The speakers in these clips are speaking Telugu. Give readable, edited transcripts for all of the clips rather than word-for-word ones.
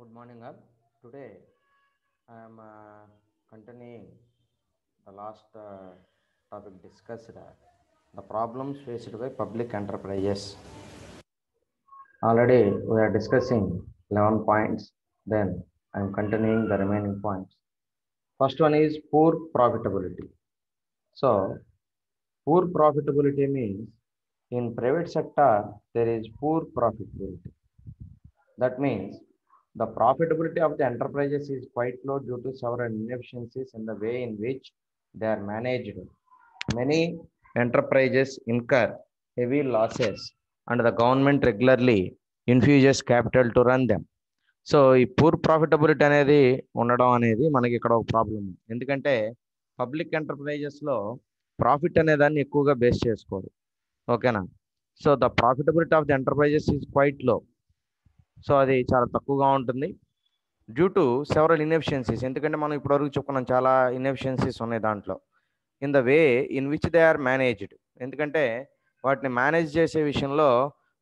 Good morning, all. Today I am continuing the last topic discussed, the problems faced by public enterprises. Already we are discussing 11 points, then I am continuing the remaining points. First one is poor profitability. So, poor profitability means in private sector there is poor profitability. That means the profitability of the enterprises is quite low due to several inefficiencies in the way in which they are managed. Many enterprises incur heavy losses and the government regularly infuses capital to run them. So ఈ పూర్ ప్రాఫిటబిలిటీ అనేది ఉండడం అనేది మనకి ఇక్కడ ఒక ప్రాబ్లం. ఎందుకంటే పబ్లిక్ ఎంటర్ప్రైజెస్లో ప్రాఫిట్ అనే దాన్ని ఎక్కువగా బేస్ చేసుకోరు. ఓకేనా? So the profitability of the enterprises is quiet లో. సో అది చాలా తక్కువగా ఉంటుంది డ్యూ టు సెవరల్ ఇన్ఎఫిషియన్సీస్. ఎందుకంటే మనం ఇప్పటివరకు చెప్పుకున్నాం చాలా ఇన్ఎఫిషియన్సీస్ ఉన్నాయి దాంట్లో. In the way in which they are managed. ఎందుకంటే వాటిని మేనేజ్ చేసే విషయంలో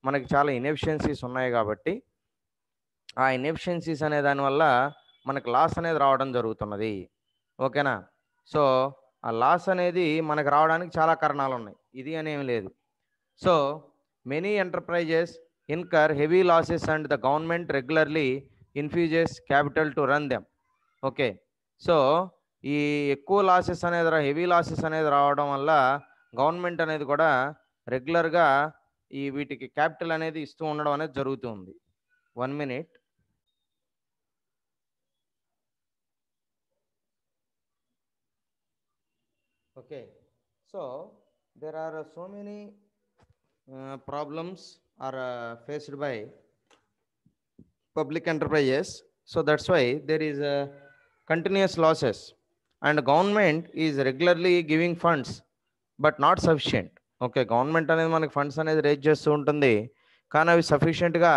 మనకి చాలా ఇన్ఎఫిషియన్సీస్ ఉన్నాయి కాబట్టి ఆ ఇన్ఎఫిషియన్సీస్ అనే దానివల్ల మనకు లాస్ అనేది రావడం జరుగుతున్నది. ఓకేనా? సో ఆ లాస్ అనేది మనకు రావడానికి చాలా కారణాలు ఉన్నాయి, ఇది అనేమి లేదు. So many enterprises incur heavy losses and the government regularly infuses capital to run them. Okay, so ఈ ఎక్కువ లాసెస్ అనేది హెవీ లాసెస్ అనేది రావడం వల్ల గవర్నమెంట్ అనేది కూడా రెగ్యులర్గా ఈ వీటికి క్యాపిటల్ అనేది ఇస్తూ ఉండడం అనేది జరుగుతుంది. 1 minute. Okay, so there are so many problems are faced by public enterprises. So that's why there is a continuous losses and government is regularly giving funds but not sufficient. Okay, government అనేది మనకి ఫండ్స్ అనేది రేజ్ చేస్తూ ఉంటుంది కానీ అవి సఫిషియెంట్గా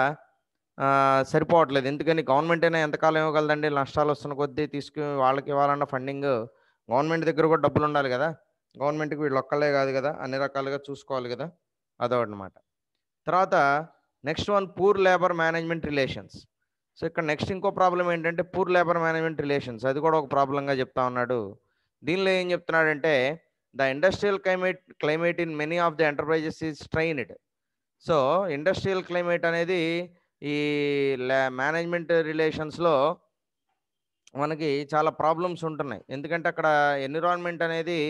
సరిపోవట్లేదు. ఎందుకని గవర్నమెంట్ అయినా ఎంతకాలం ఇవ్వగలదండి? నష్టాలు వస్తున్న కొద్దీ తీసుకుని వాళ్ళకి ఇవ్వాలన్న ఫండింగ్ గవర్నమెంట్ దగ్గర కూడా డబ్బులు ఉండాలి కదా. గవర్నమెంట్కి వీళ్ళు ఒక్కళ్ళే కాదు కదా, అన్ని రకాలుగా చూసుకోవాలి కదా, అదొకటమాట. తర్వాత next one poor labour management relations. So ఇక్కడ నెక్స్ట్ ఇంకో ప్రాబ్లం ఏంటంటే పూర్ లేబర్ మేనేజ్మెంట్ రిలేషన్స్, అది కూడా ఒక ప్రాబ్లంగా చెప్తా ఉన్నాడు. దీనిలో ఏం చెప్తున్నాడంటే the industrial climate in many of the enterprises is strained. So industrial climate అనేది ఈ మేనేజ్మెంట్ రిలేషన్స్లో మనకి చాలా ప్రాబ్లమ్స్ ఉంటున్నాయి. ఎందుకంటే అక్కడ ఎన్విరాన్మెంట్ అనేది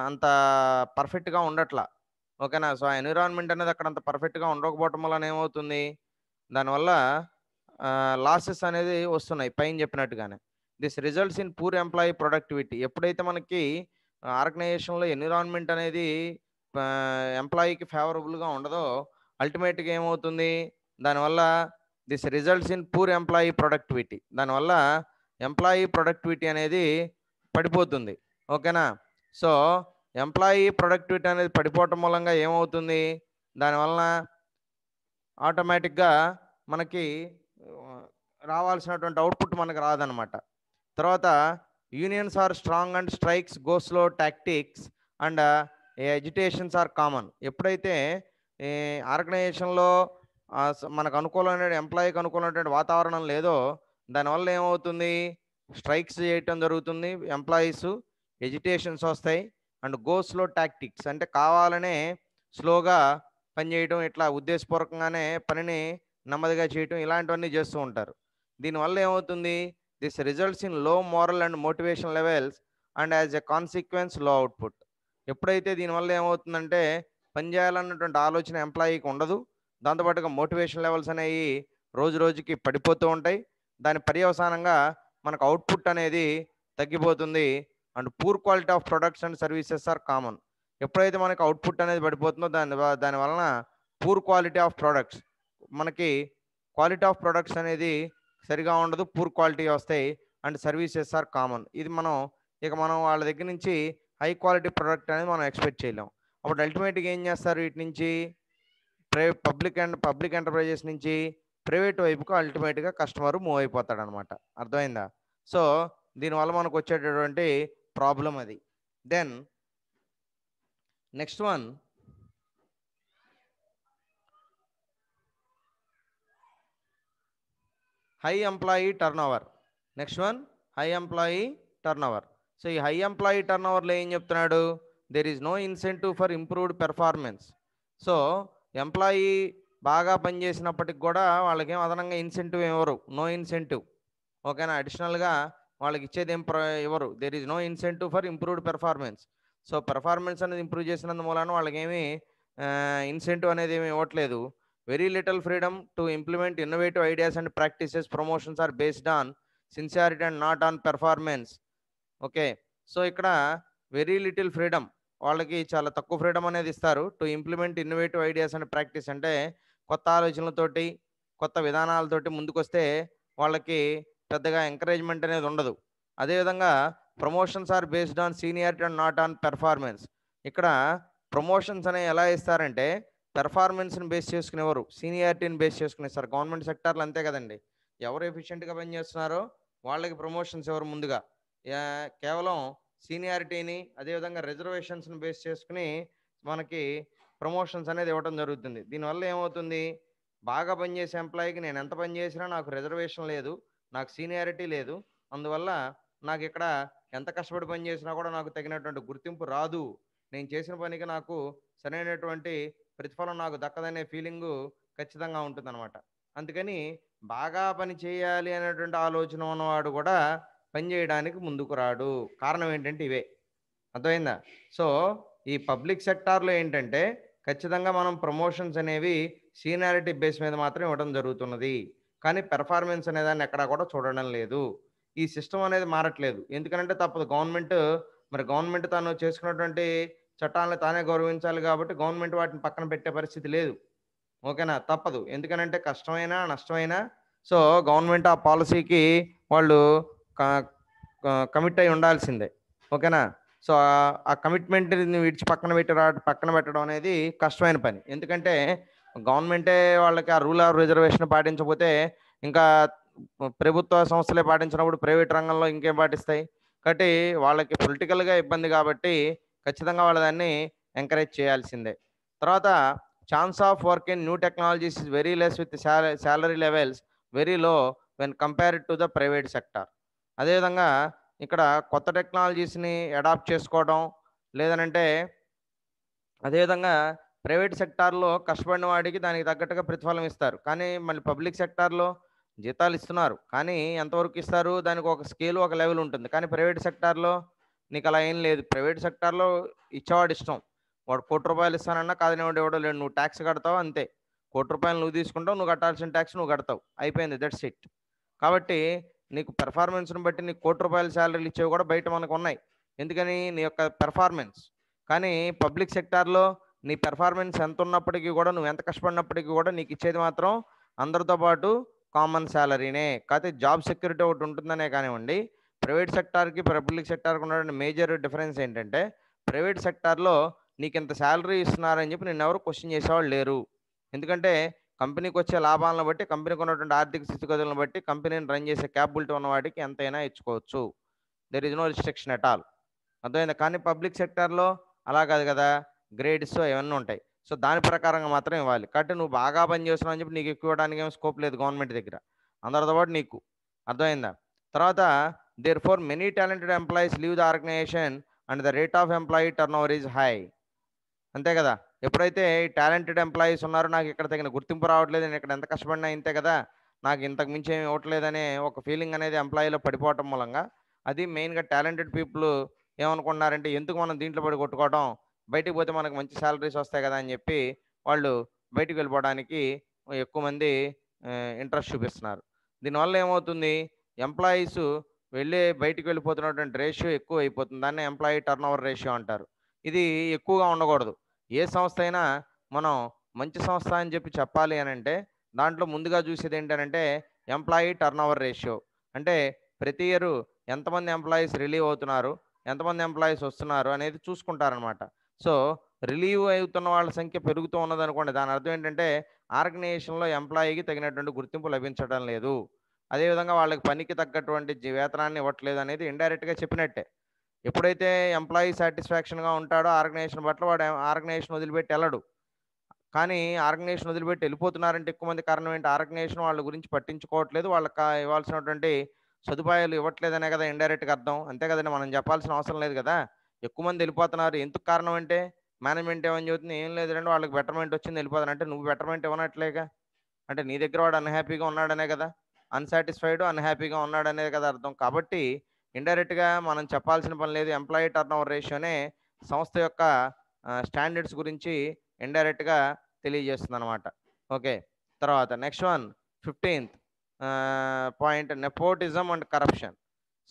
అంత పర్ఫెక్ట్గా ఉండట్లా. ఓకేనా? సో ఆ ఎన్విరాన్మెంట్ అనేది అక్కడ అంత పర్ఫెక్ట్గా ఉండకపోవటం వలన ఏమవుతుంది, దానివల్ల లాసెస్ అనేది వస్తున్నాయి పైన చెప్పినట్టుగానే. This results in poor employee productivity. ఎప్పుడైతే మనకి ఆర్గనైజేషన్లో ఎన్విరాన్మెంట్ అనేది ఎంప్లాయీకి ఫేవరబుల్గా ఉండదో అల్టిమేట్గా ఏమవుతుంది, దానివల్ల this results in poor employee productivity, దానివల్ల ఎంప్లాయీ ప్రొడక్టివిటీ అనేది పడిపోతుంది. ఓకేనా? సో ఎంప్లాయీ ప్రొడక్టివిటీ అనేది పడిపోవటం మూలంగా ఏమవుతుంది, దానివలన ఆటోమేటిక్గా మనకి రావాల్సినటువంటి అవుట్పుట్ మనకు రాదనమాట. తర్వాత unions are strong and strikes go slow tactics and agitations are common. ఎప్పుడైతే ఆర్గనైజేషన్లో మనకు అనుకూలమైన ఎంప్లాయీకి అనుకూలమైనటువంటి వాతావరణం లేదో దానివల్ల ఏమవుతుంది, స్ట్రైక్స్ చేయటం జరుగుతుంది ఎంప్లాయీస్, ఎజిటేషన్స్ వస్తాయి. అండ్ గో స్లో టాక్టిక్స్ అంటే కావాలనే స్లోగా పనిచేయడం, ఇట్లా ఉద్దేశపూర్వకంగానే పనిని నెమ్మదిగా చేయటం, ఇలాంటివన్నీ చేస్తూ ఉంటారు. దీనివల్ల ఏమవుతుంది, దిస్ రిజల్ట్స్ ఇన్ లో moral and motivation levels and as a consequence లో అవుట్పుట్. ఎప్పుడైతే దీనివల్ల ఏమవుతుందంటే పనిచేయాలన్నటువంటి ఆలోచన ఎంప్లాయీకి ఉండదు, దాంతోపాటుగా మోటివేషన్ లెవెల్స్ అనేవి రోజు రోజుకి పడిపోతూ ఉంటాయి. దాని పర్యవసానంగా మనకు అవుట్పుట్ అనేది తగ్గిపోతుంది. And poor quality of products and services are common. ఎప్పుడైతే మనకి అవుట్పుట్ అనేది పడిపోతుందో దాని వలన పూర్ క్వాలిటీ ఆఫ్ ప్రొడక్ట్స్, మనకి క్వాలిటీ ఆఫ్ ప్రొడక్ట్స్ అనేది సరిగా ఉండదు, పూర్ క్వాలిటీ వస్తాయి. And services are common. ఇది మనం వాళ్ళ దగ్గర నుంచి హై క్వాలిటీ ప్రొడక్ట్ అనేది మనం ఎక్స్పెక్ట్ చేయలేం. అప్పుడు అల్టిమేట్గా ఏం చేస్తారు, వీటి నుంచి పబ్లిక్ ఎంటర్ప్రైజెస్ నుంచి ప్రైవేట్ వైపుకు అల్టిమేట్గా కస్టమర్ మూవ్ అయిపోతాడు అనమాట. అర్థమైందా? సో దీనివల్ల మనకు వచ్చేటటువంటి ప్రాబ్లం అది. Then next one, high employee turnover. Next one high employee turnover. So ఈ హై ఎంప్లాయీ టర్న్ ఓవర్లో ఏం చెప్తున్నాడు, there is no incentive for improved performance. So employee బాగా పనిచేసినప్పటికి కూడా వాళ్ళకి ఏం అదనంగా ఇన్సెంటివ్ ఇవ్వరు, నో ఇన్సెంటివ్. ఓకేనా, అడిషనల్గా వాళ్ళకి ఇచ్చేది ఏం ఇవ్వరు. There is no incentive for improved performance. So performance అనేది ఇంప్రూవ్ చేసినందు మూలాన వాళ్ళకి ఏమి ఇన్సెంటివ్ అనేది ఏమి ఇవ్వట్లేదు. Very little freedom to implement innovative ideas and practices. Promotions are based on sincerity and not on performance. Okay, so ఇక్కడ వెరీ లిటిల్ ఫ్రీడమ్, వాళ్ళకి చాలా తక్కువ ఫ్రీడమ్ అనేది ఇస్తారు. To implement innovative ideas and practice అంటే కొత్త ఆలోచనలతోటి కొత్త విధానాలతోటి ముందుకొస్తే వాళ్ళకి పెద్దగా ఎంకరేజ్మెంట్ అనేది ఉండదు. అదేవిధంగా promotions are based on seniority and not on performance. ఇక్కడ ప్రమోషన్స్ అనేవి ఎలా ఇస్తారంటే పెర్ఫార్మెన్స్ని బేస్ చేసుకునేవారు, సీనియారిటీని బేస్ చేసుకుని ఇస్తారు. గవర్నమెంట్ సెక్టార్లు అంతే కదండి, ఎవరు ఎఫిషియెంట్గా పనిచేస్తున్నారో వాళ్ళకి ప్రమోషన్స్ ఎవరు ముందుగా కేవలం సీనియారిటీని అదేవిధంగా రిజర్వేషన్స్ని బేస్ చేసుకుని మనకి ప్రమోషన్స్ అనేది ఇవ్వడం జరుగుతుంది. దీనివల్ల ఏమవుతుంది, బాగా పనిచేసే ఎంప్లాయీకి నేను ఎంత పని చేసినా నాకు రిజర్వేషన్ లేదు, నాకు సీనియారిటీ లేదు, అందువల్ల నాకు ఇక్కడ ఎంత కష్టపడి పని చేసినా కూడా నాకు తగినటువంటి గుర్తింపు రాదు, నేను చేసిన పనికి నాకు సరైనటువంటి ప్రతిఫలం నాకు దక్కదనే ఫీలింగు ఖచ్చితంగా ఉంటుందన్నమాట. అందుకని బాగా పని చేయాలి అనేటువంటి ఆలోచన ఉన్నవాడు కూడా పని చేయడానికి ముందుకు రాడు. కారణం ఏంటంటే ఇవే. అర్థమైందా? సో ఈ పబ్లిక్ సెక్టార్లో ఏంటంటే ఖచ్చితంగా మనం ప్రమోషన్స్ అనేవి సీనియారిటీ బేస్ మీద మాత్రం ఇవ్వడం జరుగుతున్నది, కానీ పెర్ఫార్మెన్స్ అనేదాన్ని ఎక్కడా కూడా చూడడం లేదు. ఈ సిస్టమ్ అనేది మారట్లేదు. ఎందుకంటే తప్పదు, గవర్నమెంట్ తాను చేసుకున్నటువంటి చట్టాలను తానే గౌరవించాలి కాబట్టి గవర్నమెంట్ వాటిని పక్కన పెట్టే పరిస్థితి లేదు. ఓకేనా, తప్పదు. ఎందుకనంటే కష్టమైనా నష్టమైనా సో గవర్నమెంట్ ఆ పాలసీకి వాళ్ళు కమిట్ అయి ఉండాల్సిందే. ఓకేనా, సో ఆ కమిట్మెంట్ని విడిచి పక్కన పెట్టడం అనేది కష్టమైన పని. ఎందుకంటే గవర్నమెంటే వాళ్ళకి ఆ రూల్ ఆఫ్ రిజర్వేషన్ పాటించకపోతే ఇంకా ప్రభుత్వ సంస్థలే పాటించినప్పుడు ప్రైవేట్ రంగంలో ఇంకేం పాటిస్తాయి. కాబట్టి వాళ్ళకి పొలిటికల్గా ఇబ్బంది కాబట్టి ఖచ్చితంగా వాళ్ళ దాన్ని ఎంకరేజ్ చేయాల్సిందే. తర్వాత chance of work in new technologies is very less with salary levels very low when compared to the private sector. అదేవిధంగా ఇక్కడ కొత్త టెక్నాలజీస్ని అడాప్ట్ చేసుకోవడం లేదనంటే అదేవిధంగా ప్రైవేట్ సెక్టార్లో కష్టపడిన వాడికి దానికి తగ్గట్టుగా ప్రతిఫలం ఇస్తారు, కానీ మళ్ళీ పబ్లిక్ సెక్టార్లో జీతాలు ఇస్తున్నారు కానీ ఎంతవరకు ఇస్తారు, దానికి ఒక స్కేల్ ఒక లెవెల్ ఉంటుంది. కానీ ప్రైవేట్ సెక్టార్లో నీకు అలా ఏం లేదు. ప్రైవేట్ సెక్టార్లో ఇచ్చేవాడు ఇష్టం, వాడు ₹1,00,00,000 ఇస్తానన్నా కాదనేవాడు ఎవడో లేడు. నువ్వు ట్యాక్స్ కడతావు అంతే, ₹1,00,00,000 నువ్వు తీసుకుంటావు, నువ్వు కట్టాల్సిన ట్యాక్స్ నువ్వు కడతావు, అయిపోయింది, దట్స్ ఇట్. కాబట్టి నీకు పెర్ఫార్మెన్స్ని బట్టి నీకు ₹1,00,00,000 శాలరీలు ఇచ్చేవి కూడా బయట మనకు ఉన్నాయి. ఎందుకని, నీ యొక్క పెర్ఫార్మెన్స్. కానీ పబ్లిక్ సెక్టార్లో నీ పెర్ఫార్మెన్స్ ఎంత ఉన్నప్పటికీ కూడా, నువ్వు ఎంత కష్టపడినప్పటికీ కూడా నీకు ఇచ్చేది మాత్రం అందరితో పాటు కామన్ శాలరీనే. కాకపోతే జాబ్ సెక్యూరిటీ ఒకటి ఉంటుందనే కానివ్వండి. ప్రైవేట్ సెక్టార్కి పబ్లిక్ సెక్టార్కి ఉన్నటువంటి మేజర్ డిఫరెన్స్ ఏంటంటే ప్రైవేట్ సెక్టార్లో నీకు ఇంత శాలరీ ఇస్తున్నారని చెప్పి నిన్ను ఎవరు క్వశ్చన్ చేసేవాళ్ళు లేరు. ఎందుకంటే కంపెనీకి వచ్చే లాభాలను బట్టి, కంపెనీకి ఉన్నటువంటి ఆర్థిక స్థితిగతులను బట్టి కంపెనీని రన్ చేసే క్యాపబిలిటీ ఉన్న వాడికి ఎంతైనా ఇచ్చుకోవచ్చు. There is no restriction at all. అర్థమైందా? కానీ పబ్లిక్ సెక్టార్లో అలా కాదు కదా, గ్రేడ్స్ ఇవన్నీ ఉంటాయి. సో దాని ప్రకారంగా మాత్రం ఇవ్వాలి. కాబట్టి నువ్వు బాగా పని చేస్తున్నావు అని చెప్పి నీకు ఎక్కువ ఇవ్వడానికి ఏమో స్కోప్ లేదు గవర్నమెంట్ దగ్గర, అందరితో పాటు నీకు. అర్థమైందా? తర్వాత therefore many talented employees leave the organisation and the rate of employee turnover is high. అంతే కదా, ఎప్పుడైతే టాలెంటెడ్ ఎంప్లాయీస్ ఉన్నారో నాకు ఇక్కడ తగిన గుర్తింపు రావట్లేదు, నేను ఇక్కడ ఎంత కష్టపడినా ఇంతే కదా, నాకు ఇంతకు మించి ఏమి ఇవ్వట్లేదనే ఒక ఫీలింగ్ అనేది ఎంప్లాయీలో పడిపోవటం మూలంగా, అది మెయిన్గా టాలెంటెడ్ పీపుల్ ఏమనుకుంటున్నారంటే ఎందుకు మనం దీంట్లో పడి కొట్టుకోవడం, బయటికి పోతే మనకు మంచి శాలరీస్ వస్తాయి కదా అని చెప్పి వాళ్ళు బయటికి వెళ్ళిపోవడానికి ఎక్కువ మంది ఇంట్రెస్ట్ చూపిస్తున్నారు. దీనివల్ల ఏమవుతుంది, ఎంప్లాయీస్ బయటికి వెళ్ళిపోతున్నటువంటి రేషియో ఎక్కువ అయిపోతుంది. దాన్ని ఎంప్లాయీ టర్న్ ఓవర్ రేషియో అంటారు. ఇది ఎక్కువగా ఉండకూడదు. ఏ సంస్థ అయినా మనం మంచి సంస్థ అని చెప్పి చెప్పాలి అని అంటే దాంట్లో ముందుగా చూసేది ఏంటంటే ఎంప్లాయీ టర్న్ ఓవర్ రేషియో. అంటే ప్రతి ఇయర్ ఎంతమంది ఎంప్లాయీస్ రిలీవ్ అవుతున్నారు, ఎంతమంది ఎంప్లాయీస్ వస్తున్నారు అనేది చూసుకుంటారనమాట. సో రిలీవ్ అవుతున్న వాళ్ళ సంఖ్య పెరుగుతూ ఉన్నదనుకోండి, దాని అర్థం ఏంటంటే ఆర్గనైజేషన్లో ఎంప్లాయీకి తగినటువంటి గుర్తింపు లభించడం లేదు, అదేవిధంగా వాళ్ళకి పనికి తగ్గటువంటి వేతనాన్ని ఇవ్వట్లేదు అనేది ఇండైరెక్ట్గా చెప్పినట్టే. ఎప్పుడైతే ఎంప్లాయీ సాటిస్ఫాక్షన్గా ఉంటాడో ఆర్గనైజేషన్ పట్ల, వాడు ఆర్గనైజేషన్ వదిలిపెట్టి వెళ్ళడు. కానీ ఆర్గనైజేషన్ వదిలిపెట్టి వెళ్ళిపోతున్నారంటే ఎక్కువ మంది కారణం ఏంటి? ఆర్గనైజేషన్ వాళ్ళ గురించి పట్టించుకోవట్లేదు. వాళ్ళకి ఇవ్వాల్సినటువంటి సదుపాయాలు ఇవ్వట్లేదనే కదా ఇండైరెక్ట్‌గా అర్థం. అంతే కదండీ! మనం చెప్పాల్సిన అవసరం లేదు కదా! ఎక్కువ మంది వెళ్ళిపోతున్నారు. ఎందుకు కారణం అంటే మేనేజ్మెంట్ ఏమని చెబుతుంది? ఏం లేదులెండి వాళ్ళకి బెటర్‌మెంట్ వచ్చింది వెళ్ళిపోతున్నారు. అంటే నువ్వు బెటర్‌మెంట్ ఇవ్వనట్లేగా. అంటే నీ దగ్గర వాడు అన్‌హ్యాపీగా ఉన్నాడనే కదా! అన్‌సాటిస్ఫైడ్, అన్‌హ్యాపీగా ఉన్నాడనే కదా అర్థం. కాబట్టి ఇండైరెక్ట్‌గా మనం చెప్పాల్సిన పని లేదు. ఎంప్లాయీ టర్నోవర్ రేషియోనే సంస్థ యొక్క స్టాండర్డ్స్ గురించి ఇండైరెక్ట్‌గా తెలియజేస్తుందనమాట. ఓకే. తర్వాత నెక్స్ట్ వన్ 15థ్ point nepotism and corruption.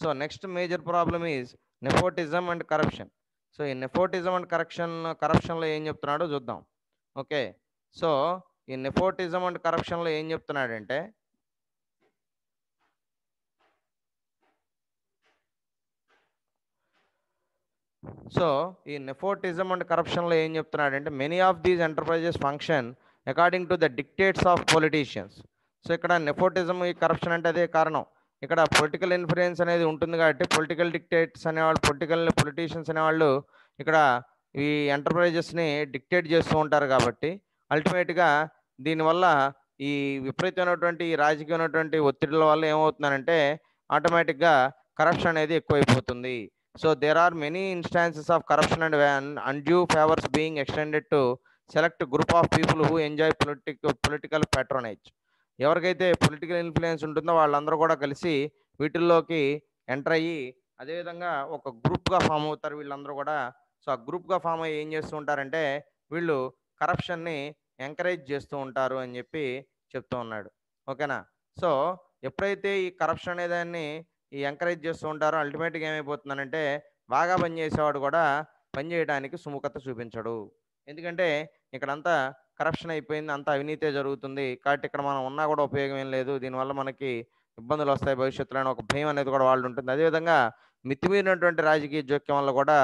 So, next major problem is nepotism and corruption. So, ఈ నెపోటిజం అండ్ కరప్షన్‌లో ఏం చెప్తున్నాడో చూద్దాం. ఓకే. సో, ఈ నెపోటిజం అండ్ కరప్షన్‌లో ఏం చెప్తున్నాడంటే సో, ఈ నెపోటిజం అండ్ కరప్షన్‌లో ఏం చెప్తున్నాడంటే many of these enterprises function according to the dictates of politicians. So, ఇక్కడ నెపోటిజం, ఈ కరప్షన్ అంటే అదే కారణం. ఇక్కడ పొలిటికల్ ఇన్‌ఫ్లుయెన్స్ అనేది ఉంటుంది కాబట్టి పొలిటికల్ డిక్టేట్స్ అనేవాళ్ళు, పొలిటీషియన్స్ అనేవాళ్ళు ఇక్కడ ఈ ఎంటర్‌ప్రైజెస్‌ని డిక్టేట్ చేస్తూ ఉంటారు కాబట్టి అల్టిమేట్‌గా దీనివల్ల ఈ విపరీతమైనటువంటి ఈ రాజకీయమైనటువంటి ఒత్తిడిల వల్ల ఏమవుతుందనంటే ఆటోమేటిక్‌గా కరప్షన్ అనేది ఎక్కువైపోతుంది. So there are many instances of corruption and undue favors being extended to select group of people who enjoy political patronage. ఎవరికైతే పొలిటికల్ ఇన్ఫ్లుయెన్స్ ఉంటుందో వాళ్ళందరూ కూడా కలిసి వీటిల్లోకి ఎంటర్ అయ్యి అదేవిధంగా ఒక గ్రూప్గా ఫామ్ అవుతారు వీళ్ళందరూ కూడా. సో ఆ గ్రూప్గా ఫామ్ అయ్యి ఏం చేస్తూ ఉంటారంటే వీళ్ళు కరప్షన్ని ఎంకరేజ్ చేస్తూ ఉంటారు అని చెప్పి చెప్తూ ఉన్నాడు. ఓకేనా? సో ఎప్పుడైతే ఈ కరప్షన్ అనేదాన్ని ఈ ఎంకరేజ్ చేస్తూ ఉంటారో అల్టిమేట్‌గా ఏమైపోతుందనంటే బాగా పనిచేసేవాడు కూడా పనిచేయడానికి సుముఖత చూపించడు. ఎందుకంటే ఇక్కడంతా కరప్షన్ అయిపోయింది. అంతా అవినీతే జరుగుతుంది. కాబట్టి ఇక్కడ మనం ఉన్నా కూడా ఉపయోగం ఏం లేదు. దీనివల్ల మనకి ఇబ్బందులొస్తాయి భవిష్యత్తులో అని ఒక భయం అనేది కూడా వాళ్ళుంటుంది. అదేవిధంగా మితిమీరినటువంటి రాజకీయ జోక్యం వల్ల కూడా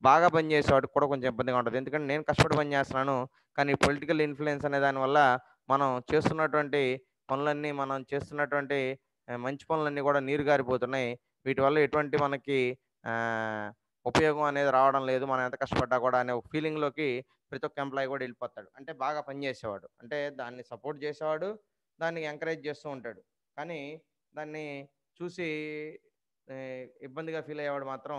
బాగా పనిచేసేవాడికి కూడా కొంచెం ఇబ్బందిగా ఉంటది. ఎందుకంటే నేను కష్టపడి పని చేస్తున్నాను. కానీ పొలిటికల్ ఇన్‌ఫ్లుయెన్స్ అనే దానివల్ల మనం చేస్తున్నటువంటి పనులన్నీ మనం చేస్తున్నటువంటి మంచి పనులన్నీ కూడా నీరు గారిపోతున్నాయి. వీటి వల్ల ఎటువంటి మనకి ఆహ్, ఉపయోగం అనేది రావడం లేదు. మనం ఎంత కష్టపడ్డా కూడా అనే ఒక ఫీలింగ్‌లోకి ప్రతి ఒక్క ఎంప్లాయీ కూడా ఎళ్ళిపోతాడు. అంటే బాగా పనిచేసేవాడు. అంటే దాన్ని సపోర్ట్ చేసేవాడు. దాన్ని ఎంకరేజ్ చేస్తూ ఉంటాడు. కానీ దాన్ని చూసి ఇబ్బందిగా ఫీల్ అయ్యేవాడు మాత్రం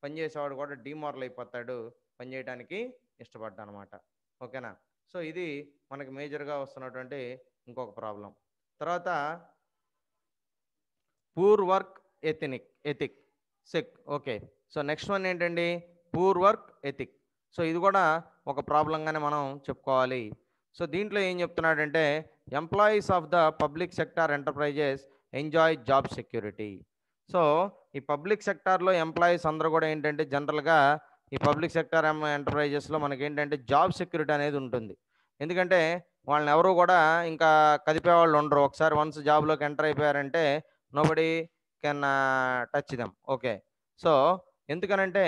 పని చేసేవాడు కూడా డీమోరల్ అయిపోతాడు. పని చేయడానికి ఇష్టపడ్డనమాట. ఓకేనా? సో, ఇది మనకి మేజర్‌గా వస్తున్నటువంటి ఇంకొక ప్రాబ్లమ్. తర్వాత poor work ethics. Okay. So next one ఏంటండి? Poor work ethic. సో ఇది కూడా ఒక ప్రాబ్లంగానే మనం చెప్పుకోవాలి. సో దీంట్లో ఏం చెప్తున్నాడంటే employees of the public sector enterprises enjoy job security. So ఈ పబ్లిక్ సెక్టార్లో ఎంప్లాయీస్ అందరూ కూడా ఏంటంటే జనరల్గా ఈ పబ్లిక్ సెక్టార్ ఎంటర్ప్రైజెస్లో మనకేంటంటే జాబ్ సెక్యూరిటీ అనేది ఉంటుంది. ఎందుకంటే వాళ్ళని ఎవరు కూడా ఇంకా కదిపేవాళ్ళు ఉండరు. ఒకసారి వన్స్ జాబ్లోకి ఎంటర్ అయిపోయారంటే nobody can touch them. Okay. So ఎందుకనంటే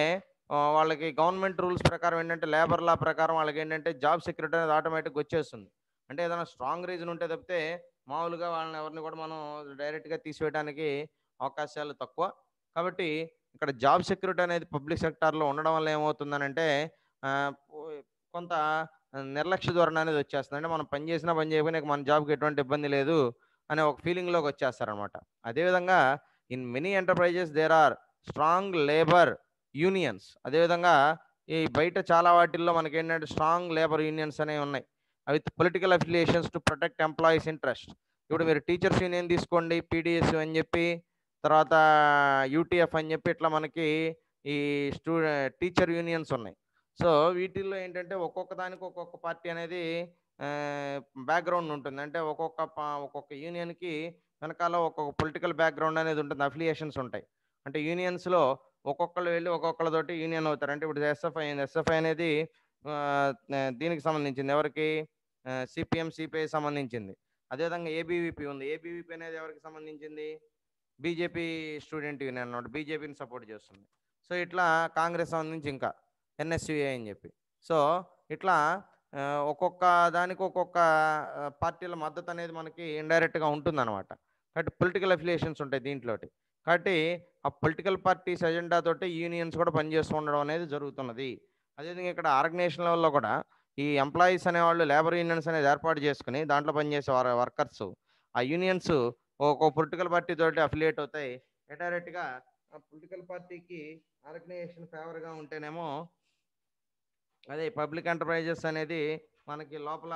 వాళ్ళకి గవర్నమెంట్ రూల్స్ ప్రకారం ఏంటంటే లేబర్ లా ప్రకారం వాళ్ళకేంటంటే జాబ్ సెక్యూరిటీ అనేది ఆటోమేటిక్‌గా వచ్చేస్తుంది. అంటే ఏదైనా స్ట్రాంగ్ రీజన్ ఉంటే తప్పితే మామూలుగా వాళ్ళని ఎవరిని కూడా మనం డైరెక్ట్‌గా తీసివేయడానికి అవకాశాలు తక్కువ. కాబట్టి ఇక్కడ జాబ్ సెక్యూరిటీ అనేది పబ్లిక్ సెక్టార్‌లో ఉండడం వల్ల ఏమవుతుందనంటే ఆహ్, ఓయ్ కొంత నిర్లక్ష్య ధోరణి అనేది వచ్చేస్తుంది. అంటే మనం పని చేసినా, పని చేయకపోయినా ఇక మన జాబ్‌కి ఎటువంటి ఇబ్బంది లేదు అనే ఒక ఫీలింగ్‌లోకి వచ్చేస్తారనమాట. అదేవిధంగా in many enterprises there are strong labour unions. అదేవిధంగా ఈ బయట చాలా వాటిల్లో మనకేంటంటే స్ట్రాంగ్ లేబర్ యూనియన్స్ అనేవి ఉన్నాయి. అవి political affiliations to protect employees interest. ఇప్పుడు మీరు టీచర్స్ యూనియన్ తీసుకోండి. పీడీఎస్ అని చెప్పి, తర్వాత యూటీఎఫ్ అని చెప్పి ఇట్లా మనకి ఈ టీచర్ యూనియన్స్ ఉన్నాయి. సో వీటిల్లో ఏంటంటే ఒక్కొక్క దానికి ఒక్కొక్క పార్టీ అనేది బ్యాక్‌గ్రౌండ్ ఉంటుంది. అంటే ఒక్కొక్క యూనియన్‌కి వెనకాల ఒక్కొక్క పొలిటికల్ బ్యాక్‌గ్రౌండ్ అనేది ఉంటుంది. అఫిలియేషన్స్ ఉంటాయి. అంటే యూనియన్స్‌లో ఒక్కొక్కళ్ళు వెళ్లి ఒక్కొక్కళ్ళతోటి యూనియన్ అవుతారు. అంటే ఇప్పుడు ఎస్ఎఫ్ఐ అయింది. ఎస్ఎఫ్ఐ అనేది దీనికి సంబంధించింది. ఎవరికి? సీపీఎం, సీపీఐ సంబంధించింది. అదేవిధంగా ఏబీవీపీ ఉంది. ఏబీవీపీ అనేది ఎవరికి సంబంధించింది? బీజేపీ స్టూడెంట్ యూనియన్ అన్నమాట. బీజేపీని సపోర్ట్ చేస్తుంది. సో ఇట్లా కాంగ్రెస్ సంబంధించి ఇంకా ఎన్ఎస్‌యూఏ అని చెప్పి. సో ఇట్లా ఒక్కొక్క దానికి ఒక్కొక్క పార్టీల మద్దతు అనేది మనకి ఇండైరెక్ట్‌గా ఉంటుందన్నమాట. కాబట్టి పొలిటికల్ అఫిలియేషన్స్ ఉంటాయి దీంట్లోటి. కాబట్టి ఆ పొలిటికల్ పార్టీస్ ఎజెండా తోటి యూనియన్స్ కూడా పనిచేస్తూ ఉండడం అనేది జరుగుతున్నది. అదేవిధంగా ఇక్కడ ఆర్గనైజేషన్ లెవెల్‌లో కూడా ఈ ఎంప్లాయీస్ అనేవాళ్ళు లేబర్ యూనియన్స్ అనేది ఏర్పాటు చేసుకుని దాంట్లో పనిచేసే వర్కర్స్ ఆ యూనియన్స్ ఒక పొలిటికల్ పార్టీ తోటి అఫిలియేట్ అవుతాయి. ఇండైరెక్ట్గా ఆ పొలిటికల్ పార్టీకి ఆర్గనైజేషన్ ఫేవర్గా ఉంటేనేమో అదే పబ్లిక్ ఎంటర్ప్రైజెస్ అనేది మనకి లోపల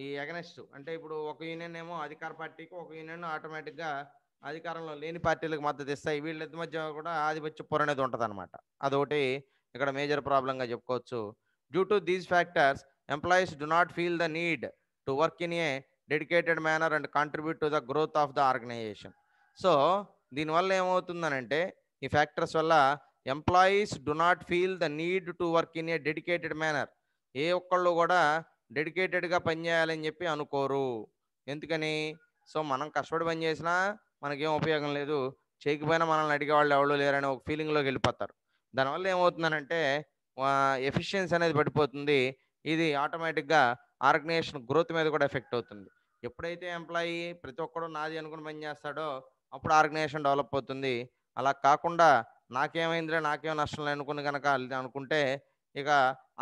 ఈ ఎగనెస్ట్ అంటే ఇప్పుడు ఒక యూనియన్ ఏమో అధికార పార్టీకి, ఒక యూనియన్ ఆటోమేటిక్గా అధికారంలో లేని పార్టీలకు మద్దతు ఇస్తాయి. వీళ్ళిద్దరి మధ్య కూడా ఆధిపత్య పోరు అనేది ఉంటుంది అనమాట. అదొకటి ఇక్కడ మేజర్ ప్రాబ్లంగా చెప్పుకోవచ్చు. Due to these factors employees do not feel the need to work in a dedicated manner and contribute to the growth of the organization. So దీనివల్ల ఏమవుతుందనంటే ఈ ఫ్యాక్టర్స్ వల్ల employees do not feel the need to work in a dedicated manner. ఏ ఒక్కళ్ళు కూడా డెడికేటెడ్గా పనిచేయాలని చెప్పి అనుకోరు. ఎందుకని? సో మనం కష్టపడి పని చేసినా మనకేం ఉపయోగం లేదు, చేయకపోయినా మనల్ని అడిగేవాళ్ళు ఎవరు లేరని ఒక ఫీలింగ్లోకి వెళ్ళిపోతారు. దానివల్ల ఏమవుతుందనంటే ఎఫిషియన్సీ అనేది పడిపోతుంది. ఇది ఆటోమేటిక్గా ఆర్గనైజేషన్ గ్రోత్ మీద కూడా ఎఫెక్ట్ అవుతుంది. ఎప్పుడైతే ఎంప్లాయీ ప్రతి ఒక్కడు నాది అనుకుని పని చేస్తాడో అప్పుడు ఆర్గనైజేషన్ డెవలప్ అవుతుంది. అలా కాకుండా నాకేమైందిలే, నాకేం నష్టం లేదు అనుకుని కనుక అనుకుంటే ఇక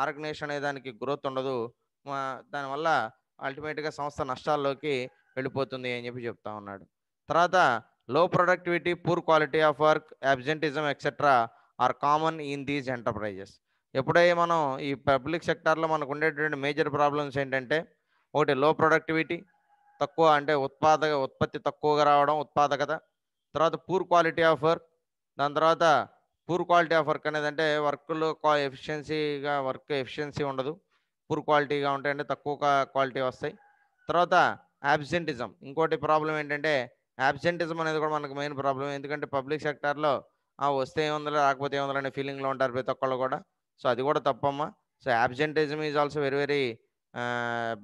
ఆర్గనైజేషన్ అనే దానికి గ్రోత్ ఉండదు. దానివల్ల అల్టిమేట్గా సంస్థ నష్టాల్లోకి వెళ్ళిపోతుంది అని చెప్పి చెప్తా ఉన్నాడు. తర్వాత low productivity, poor quality of work, absenteeism etcetera are common in these enterprises. ఎప్పుడైతే మనం ఈ పబ్లిక్ సెక్టార్లో మనకు ఉండేటువంటి మేజర్ ప్రాబ్లమ్స్ ఏంటంటే ఒకటి లో ప్రొడక్టివిటీ, తక్కువ అంటే ఉత్పత్తి తక్కువగా రావడం, ఉత్పాదకత. తర్వాత పూర్ క్వాలిటీ ఆఫ్ వర్క్. దాని తర్వాత పూర్ క్వాలిటీ ఆఫ్ వర్క్ అనేది అంటే వర్క్లో వర్క్ ఎఫిషియన్సీ ఉండదు, పూర్ క్వాలిటీగా ఉంటాయంటే తక్కువ క్వాలిటీ వస్తాయి. తర్వాత యాబ్సెంటిజం, ఇంకోటి ప్రాబ్లం ఏంటంటే యాబ్సెంటిజం అనేది కూడా మనకు మెయిన్ ప్రాబ్లం. ఎందుకంటే పబ్లిక్ సెక్టార్లో వస్తే ఏముందో రాకపోతే ఏముందో అనే ఫీలింగ్లో ఉంటారు ప్రతి ఒక్కళ్ళు కూడా. సో అది కూడా తప్పమ్మా. So absenteeism is also very very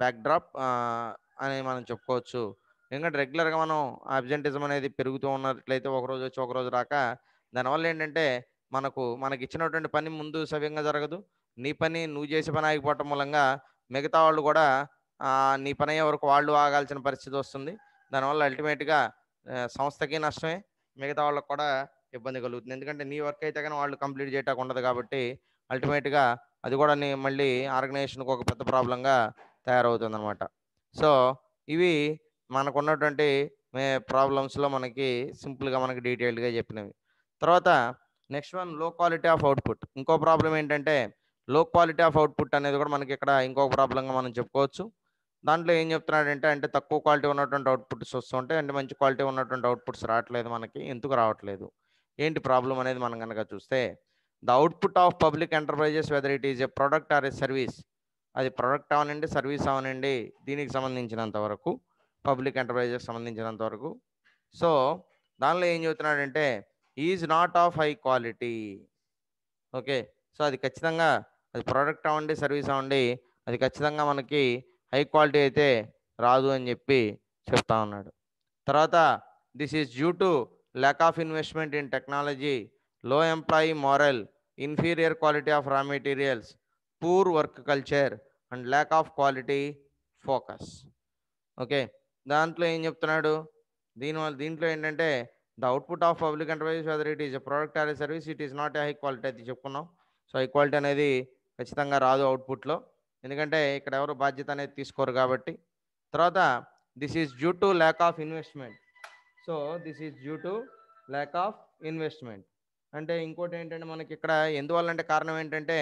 back drop అని మనం చెప్పుకోవచ్చు. ఎందుకంటే రెగ్యులర్గా మనం అబ్సెంటిజం అనేది పెరుగుతూ ఉన్నట్లయితే ఒకరోజు వచ్చి ఒకరోజు రాక, దానివల్ల ఏంటంటే మనకి ఇచ్చినటువంటి పని ముందు సవ్యంగా జరగదు. నీ పని నువ్వు చేసే పని ఆగిపోవటం మూలంగా మిగతా వాళ్ళు కూడా నీ పని అయ్యే వరకు వాళ్ళు ఆగాల్సిన పరిస్థితి వస్తుంది. దానివల్ల అల్టిమేట్గా సంస్థకి నష్టమే, మిగతా వాళ్ళకి కూడా ఇబ్బంది కలుగుతుంది. ఎందుకంటే నీ వర్క్ అయితే కానీ వాళ్ళు కంప్లీట్ చేయటానికి ఉండదు కాబట్టి అల్టిమేట్గా అది కూడా మళ్ళీ ఆర్గనైజేషన్కి ఒక పెద్ద ప్రాబ్లంగా తయారవుతుంది అనమాట. సో ఇవి మనకున్నటువంటి ప్రాబ్లమ్స్లో మనకి సింపుల్గా మనకి డీటెయిల్డ్గా చెప్పినవి. తర్వాత నెక్స్ట్ వన్ లో క్వాలిటీ ఆఫ్ అవుట్పుట్. ఇంకో ప్రాబ్లం ఏంటంటే లో క్వాలిటీ ఆఫ్ అవుట్పుట్ అనేది కూడా మనకి ఇక్కడ ఇంకొక ప్రాబ్లంగా మనం చెప్పుకోవచ్చు. దాంట్లో ఏం చెప్తున్నాడంటే అంటే తక్కువ క్వాలిటీ ఉన్నటువంటి అవుట్పుట్స్ వస్తుంటాయి, అంటే మంచి క్వాలిటీ ఉన్నటువంటి అవుట్పుట్స్ రావట్లేదు. మనకి ఎందుకు రావట్లేదు, ఏంటి ప్రాబ్లం అనేది మనం కనుక చూస్తే the output of public enterprises whether it is a product are A service. అది ప్రొడక్ట్ అవనండి, సర్వీస్ అవనండి, దీనికి సంబంధించినంత వరకు పబ్లిక్ ఎంటర్ప్రైజెస్ సంబంధించినంత వరకు. సో దానిలో ఏం చెబుతున్నాడంటే is not of high quality. Okay, so అది ఖచ్చితంగా అది ప్రోడక్ట్ అవ్వండి, సర్వీస్ అవ్వండి, అది ఖచ్చితంగా మనకి హై క్వాలిటీ అయితే రాదు అని చెప్పి చెప్తా ఉన్నాడు. తర్వాత this is due to lack of investment in technology, low employee morale, inferior quality of raw materials, poor work culture and lack of quality focus. Okay, దాంట్లో ఏం చెప్తున్నాడు, దీంట్లో ఏంటంటే the output of public enterprises whether it is a product or a service it is not a high quality అది చెప్పుకున్నాం. సో హై క్వాలిటీ అనేది ఖచ్చితంగా రాదు అవుట్పుట్లో, ఎందుకంటే ఇక్కడ ఎవరు బాధ్యత అనేది తీసుకోరు కాబట్టి. తర్వాత this is due to lack of investment. So this is due to lack of investment అంటే ఇంకోటి ఏంటంటే మనకి ఇక్కడ ఎందువల్ల అంటే కారణం ఏంటంటే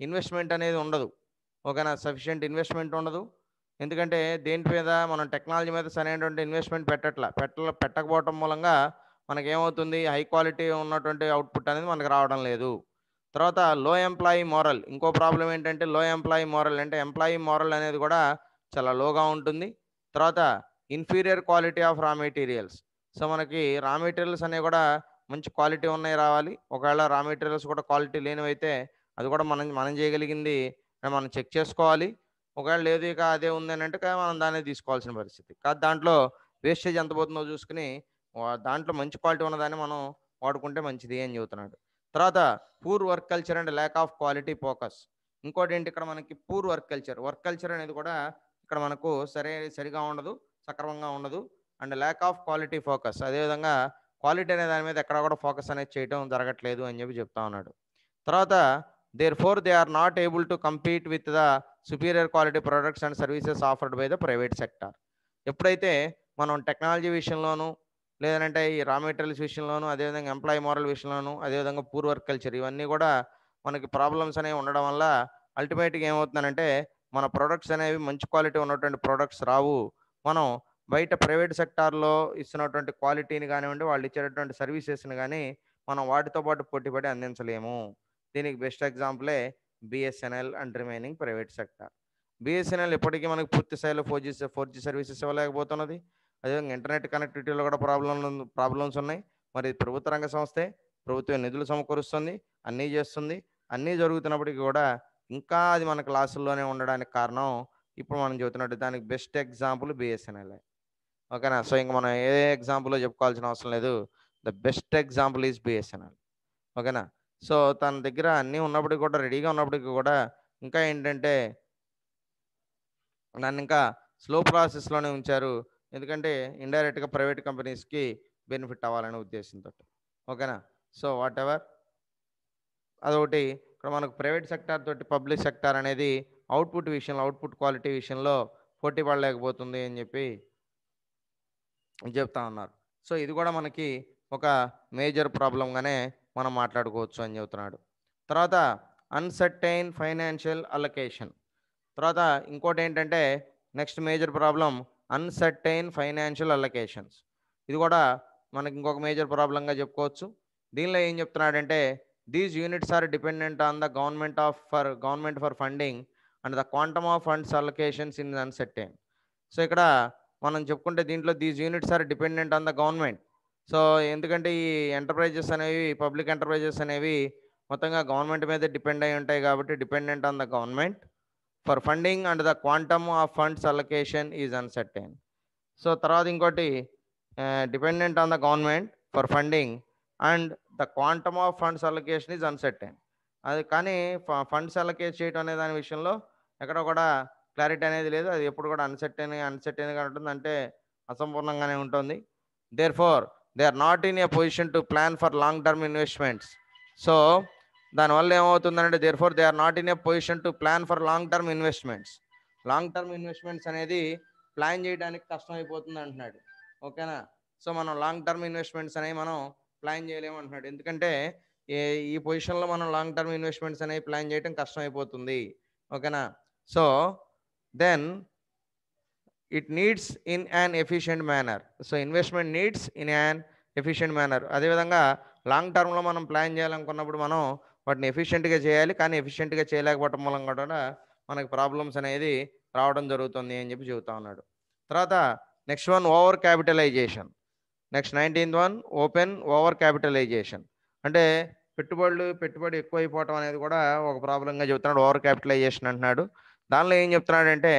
ఇన్వెస్ట్మెంట్ అనేది ఉండదు. ఓకేనా, సఫిషియెంట్ ఇన్వెస్ట్మెంట్ ఉండదు. ఎందుకంటే దేని మీద మనం టెక్నాలజీ మీద సరైనటువంటి ఇన్వెస్ట్మెంట్ పెట్టకపోవటం మూలంగా మనకేమవుతుంది, హై క్వాలిటీ ఉన్నటువంటి అవుట్పుట్ అనేది మనకు రావడం లేదు. తర్వాత లో ఎంప్లాయీ మోరల్, ఇంకో ప్రాబ్లం ఏంటంటే లో ఎంప్లాయీ మోరల్ అంటే ఎంప్లాయీ మోరల్ అనేది కూడా చాలా లోగా ఉంటుంది. తర్వాత inferior quality of raw materials. So మనకి రా మెటీరియల్స్ అనేవి కూడా మంచి క్వాలిటీ ఉన్నాయి రావాలి. ఒకవేళ రా మెటీరియల్స్ కూడా క్వాలిటీ లేనివైతే అది కూడా మనం చేయగలిగింది మనం చెక్ చేసుకోవాలి. ఒకవేళ లేదు ఇక అదే ఉంది అని అంటే మనం దాన్ని తీసుకోవాల్సిన పరిస్థితి కాదు. దాంట్లో వేస్టేజ్ ఎంత పోతుందో చూసుకుని దాంట్లో మంచి క్వాలిటీ ఉన్నదాన్ని మనం వాడుకుంటే మంచిది అని చెబుతున్నాడు. తర్వాత poor work culture and lack of quality focus. ఇంకోటి ఏంటి, ఇక్కడ మనకి పూర్ వర్క్ కల్చర్ అనేది కూడా ఇక్కడ మనకు సరిగా ఉండదు, సక్రమంగా ఉండదు. And lack of quality focus, అదేవిధంగా క్వాలిటీ అనే దాని మీద ఎక్కడ కూడా ఫోకస్ అనేది చేయడం జరగట్లేదు అని చెప్పి చెప్తా ఉన్నాడు. తర్వాత therefore they are not able to compete with the superior quality products and services offered by the private sector. ఎప్పుడైతే మనం టెక్నాలజీ విషయంలోనూ లేదంటే ఈ రా మెటీరియల్స్ విషయంలోనూ అదేవిధంగా ఎంప్లాయీ మోరల్ విషయంలోనూ అదేవిధంగా పూర్ వర్క్ కల్చర్ ఇవన్నీ కూడా మనకి ప్రాబ్లమ్స్ అనేవి ఉండడం వల్ల అల్టిమేట్గా ఏమవుతుందంటే మన ప్రొడక్ట్స్ అనేవి మంచి క్వాలిటీ ఉన్నటువంటి ప్రొడక్ట్స్ రావు. మనం బయట ప్రైవేట్ సెక్టార్లో ఇస్తున్నటువంటి క్వాలిటీని కానివ్వండి, వాళ్ళు ఇచ్చేటటువంటి సర్వీసెస్ని కానీ మనం వాటితో పాటు పోటీపడి అందించలేము. దీనికి బెస్ట్ ఎగ్జాంపులే BSNL and remaining private sector. BSNL ఇప్పటికీ మనకు పూర్తి స్థాయిలో 4G సర్వీసెస్ ఇవ్వలేకపోతున్నది. అదేవిధంగా ఇంటర్నెట్ కనెక్టివిటీలో కూడా ప్రాబ్లమ్స్ ఉన్నాయి. మరి ప్రభుత్వ రంగ సంస్థే, ప్రభుత్వం నిధులు సమకూరుస్తుంది, అన్నీ చేస్తుంది, అన్నీ జరుగుతున్నప్పటికీ కూడా ఇంకా అది మన క్లాసుల్లోనే ఉండడానికి కారణం ఇప్పుడు మనం చెబుతున్నట్టు దానికి బెస్ట్ ఎగ్జాంపుల్ బిఎస్ఎన్ఎల్. ఓకేనా? సో ఇంక మనం ఏ ఎగ్జాంపుల్లో చెప్పుకోవాల్సిన అవసరం లేదు. The best example is BSNL. ఓకేనా? సో తన దగ్గర అన్నీ ఉన్నప్పటికీ కూడా, రెడీగా ఉన్నప్పటికీ కూడా ఇంకా ఏంటంటే దాన్ని ఇంకా స్లో ప్రాసెస్లోనే ఉంచారు. ఎందుకంటే ఇండైరెక్ట్గా ప్రైవేట్ కంపెనీస్కి బెనిఫిట్ అవ్వాలనే ఉద్దేశంతో. ఓకేనా? సో వాట్ ఎవర్ అదొకటి. ఇక్కడ మనకు ప్రైవేట్ సెక్టార్ తోటి పబ్లిక్ సెక్టార్ అనేది అవుట్పుట్ విషయంలో, అవుట్పుట్ క్వాలిటీ విషయంలో పోటీ పడలేకపోతుంది అని చెప్పి చెప్తా ఉన్నారు. సో ఇది కూడా మనకి ఒక మేజర్ ప్రాబ్లంగానే మనం మాట్లాడుకోవచ్చు అని చెబుతున్నాడు. తర్వాత అన్సర్టైన్ ఫైనాన్షియల్ అలొకేషన్. తర్వాత ఇంకోటి ఏంటంటే next major problem uncertain financial allocations. ఇది కూడా మనకి ఇంకొక మేజర్ ప్రాబ్లంగా చెప్పుకోవచ్చు. దీనిలో ఏం చెప్తున్నాడంటే these units are dependent on the government for funding and the quantum of funds allocations in uncertain. So ఇక్కడ మనం చెప్పుకుంటే దీంట్లో these units are dependent on the government. So ఎందుకంటే ఈ ఎంటర్ప్రైజెస్ అనేవి, పబ్లిక్ ఎంటర్ప్రైజెస్ అనేవి మొత్తంగా గవర్నమెంట్ మీద డిపెండ్ అయి ఉంటాయి కాబట్టి dependent on the government for funding and the quantum of funds allocation is uncertain. So తర్వాత ఇంకోటి dependent on the government for funding and the quantum of funds allocation is uncertain. అది కానీ ఫండ్స్ అలొకేట్ చేయడం అనే దాని విషయంలో ఎక్కడ కూడా క్లారిటీ అనేది లేదు. అది ఎప్పుడు కూడా అన్సర్టైన్గా ఉంటుంది, అంటే అసంపూర్ణంగానే ఉంటుంది. Therefore they are not in a position to plan for long term investments. So దానివల్ల ఏమవుతుందంటే therefore they are not in a position to plan for long term investments. Long term investments అనేది ప్లాన్ చేయడానికి కష్టం అయిపోతుంది అంటున్నాడు. ఓకేనా? సో మనం లాంగ్ టర్మ్ ఇన్వెస్ట్మెంట్స్ అనేవి మనం ప్లాన్ చేయలేము అంటున్నాడు. ఎందుకంటే ఈ పొజిషన్లో మనం లాంగ్ టర్మ్ ఇన్వెస్ట్మెంట్స్ అనేవి ప్లాన్ చేయడం కష్టం అయిపోతుంది. ఓకేనా? So then it needs in an efficient manner. So investment needs in an efficient manner. అదేవిధంగా లాంగ్ టర్మ్లో మనం ప్లాన్ చేయాలనుకున్నప్పుడు మనం వాటిని ఎఫిషియెంట్గా చేయాలి, కానీ ఎఫిషియెంట్గా చేయలేకపోవటం మూలంగా కూడా మనకి ప్రాబ్లమ్స్ అనేది రావడం జరుగుతుంది అని చెప్పి చెబుతా ఉన్నాడు. తర్వాత next one overcapitalisation. Next 19th one overcapitalisation. అంటే పెట్టుబడి ఎక్కువైపోవటం అనేది కూడా ఒక ప్రాబ్లంగా చెబుతున్నాడు. ఓవర్ క్యాపిటలైజేషన్ అంటున్నాడు. దానిలో ఏం చెప్తున్నాడంటే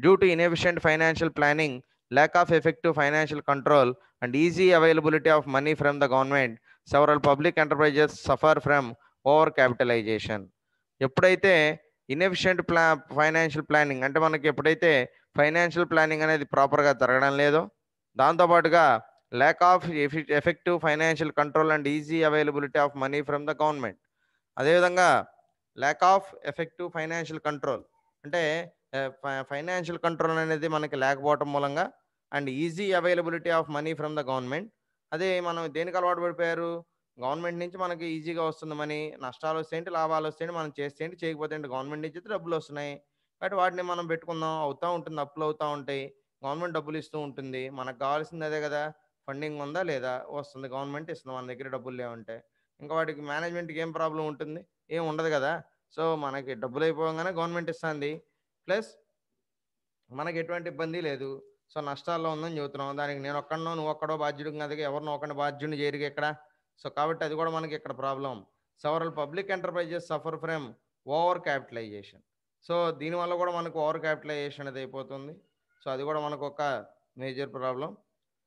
due to inefficient financial planning, lack of effective financial control and easy availability of money from the government, several public enterprises suffer from overcapitalisation. ఎప్పుడైతే ఇన్ఎఫిషియెంట్ ఫైనాన్షియల్ ప్లానింగ్ అంటే మనకి ఎప్పుడైతే ఫైనాన్షియల్ ప్లానింగ్ అనేది ప్రాపర్గా జరగడం లేదో, దాంతోపాటుగా lack of effective financial control and easy availability of money from the government. అదేవిధంగా lack of effective financial control అంటే ఫైనాన్షియల్ కంట్రోల్ అనేది మనకి లేకపోవటం మూలంగా and easy availability of money from the government. అదే మనం దేనికి అలవాటు పడిపోయారు, గవర్నమెంట్ నుంచి మనకి ఈజీగా వస్తుంది మనీ, నష్టాలు వస్తాయంటే లాభాలు వస్తాయంటే మనం చేస్తేంటి చేయకపోతే గవర్నమెంట్ నుంచి అయితే డబ్బులు వస్తున్నాయి కాబట్టి వాటిని మనం పెట్టుకుందాం, అవుతూ ఉంటుంది, అప్పులు అవుతూ ఉంటాయి, గవర్నమెంట్ డబ్బులు ఇస్తూ ఉంటుంది, మనకు కావాల్సింది అదే కదా, ఫండింగ్ ఉందా లేదా, వస్తుంది, గవర్నమెంట్ ఇస్తుంది, మన దగ్గర డబ్బులు లేవంటే ఇంకా వాటికి మేనేజ్మెంట్కి ఏం ప్రాబ్లం ఉంటుంది, ఏం ఉండదు కదా. సో మనకి డబ్బులు అయిపోగానే గవర్నమెంట్ ఇస్తుంది, ప్లస్ మనకి ఎటువంటి ఇబ్బంది లేదు. సో నష్టాల్లో ఉందని చెబుతున్నాం, దానికి నేను ఒక్కడనో నువ్వు ఒక్కడో బాధ్యుడు కాదు, ఎవరినో ఒకరిని బాధ్యుడిని చేరిగా ఇక్కడ. సో కాబట్టి అది కూడా మనకి ఇక్కడ problem. Several public enterprises suffer from overcapitalisation. So దీనివల్ల కూడా మనకు ఓవర్ క్యాపిటలైజేషన్ అనేది అయిపోతుంది. సో అది కూడా మనకు ఒక మేజర్ ప్రాబ్లం.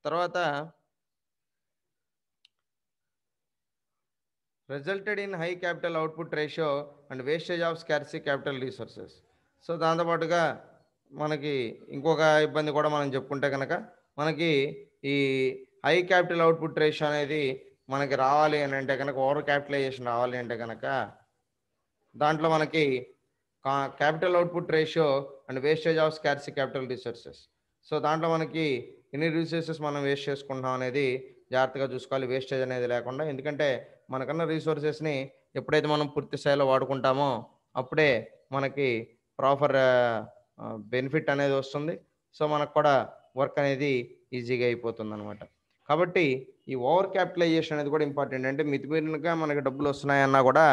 తర్వాత resulted in high capital output ratio and wastage of scarce capital resources. So దాంతోపాటుగా మనకి ఇంకొక ఇబ్బంది కూడా మనం చెప్పుకుంటే కనుక మనకి ఈ హై క్యాపిటల్ అవుట్పుట్ రేషియో అనేది మనకి రావాలి అని అంటే కనుక, ఓవర్ క్యాపిటలైజేషన్ రావాలి అంటే కనుక దాంట్లో మనకి capital output ratio and wastage of scarce capital resources. So దాంట్లో మనకి ఎన్ని రిసోర్సెస్ మనం వేస్ట్ చేసుకుంటున్నాం అనేది జాగ్రత్తగా చూసుకోవాలి, వేస్టేజ్ అనేది లేకుండా. ఎందుకంటే మనకన్నా రిసోర్సెస్ని ఎప్పుడైతే మనం పూర్తి స్థాయిలో వాడుకుంటామో అప్పుడే మనకి ప్రాపర్ బెనిఫిట్ అనేది వస్తుంది. సో మనకు కూడా వర్క్ అనేది ఈజీగా అయిపోతుంది అనమాట. కాబట్టి ఈ ఓవర్ క్యాపిటలైజేషన్ అనేది కూడా ఇంపార్టెంట్. అంటే మితిమీరినగా మనకి డబ్బులు వస్తున్నాయన్నా కూడా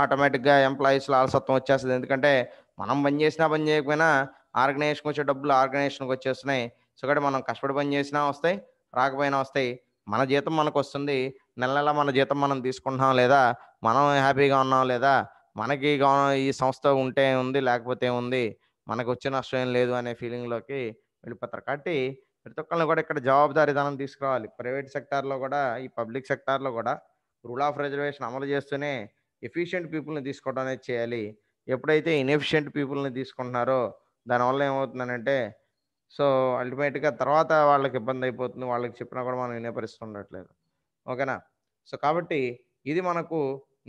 ఆటోమేటిక్గా ఎంప్లాయీస్లో అలసత్వం వచ్చేస్తుంది. ఎందుకంటే మనం పని చేసినా పని చేయకపోయినా ఆర్గనైజేషన్కి వచ్చే డబ్బులు ఆర్గనైజేషన్కి వచ్చేస్తున్నాయి. సో కాబట్టి మనం కష్టపడి పని చేసినా వస్తాయి, రాకపోయినా వస్తాయి. మన జీతం మనకు వస్తుంది, నెల నెల మన జీతం మనం తీసుకుంటున్నాం లేదా, మనం హ్యాపీగా ఉన్నాం లేదా, మనకి ఈ సంస్థ ఉంటే ఉంది లేకపోతే ఉంది, మనకు వచ్చే నష్టం ఏం లేదు అనే ఫీలింగ్లోకి వెళ్ళిపోతారు. కాబట్టి ప్రతి ఒక్కరిని కూడా ఇక్కడ జవాబుదారీతనం తీసుకురావాలి. ప్రైవేట్ సెక్టార్లో కూడా ఈ పబ్లిక్ సెక్టార్లో కూడా రూల్ ఆఫ్ రిజర్వేషన్ అమలు చేస్తూనే ఎఫిషియెంట్ పీపుల్ని తీసుకోవడం అనేది చేయాలి. ఎప్పుడైతే ఇన్ఎఫిషియెంట్ పీపుల్ని తీసుకుంటున్నారో దానివల్ల ఏమవుతుందనంటే సో అల్టిమేట్గా తర్వాత వాళ్ళకి ఇబ్బంది అయిపోతుంది. వాళ్ళకి చెప్పినా కూడా మనం వినే పరిస్థితి ఉండట్లేదు. ఓకేనా? సో కాబట్టి ఇది మనకు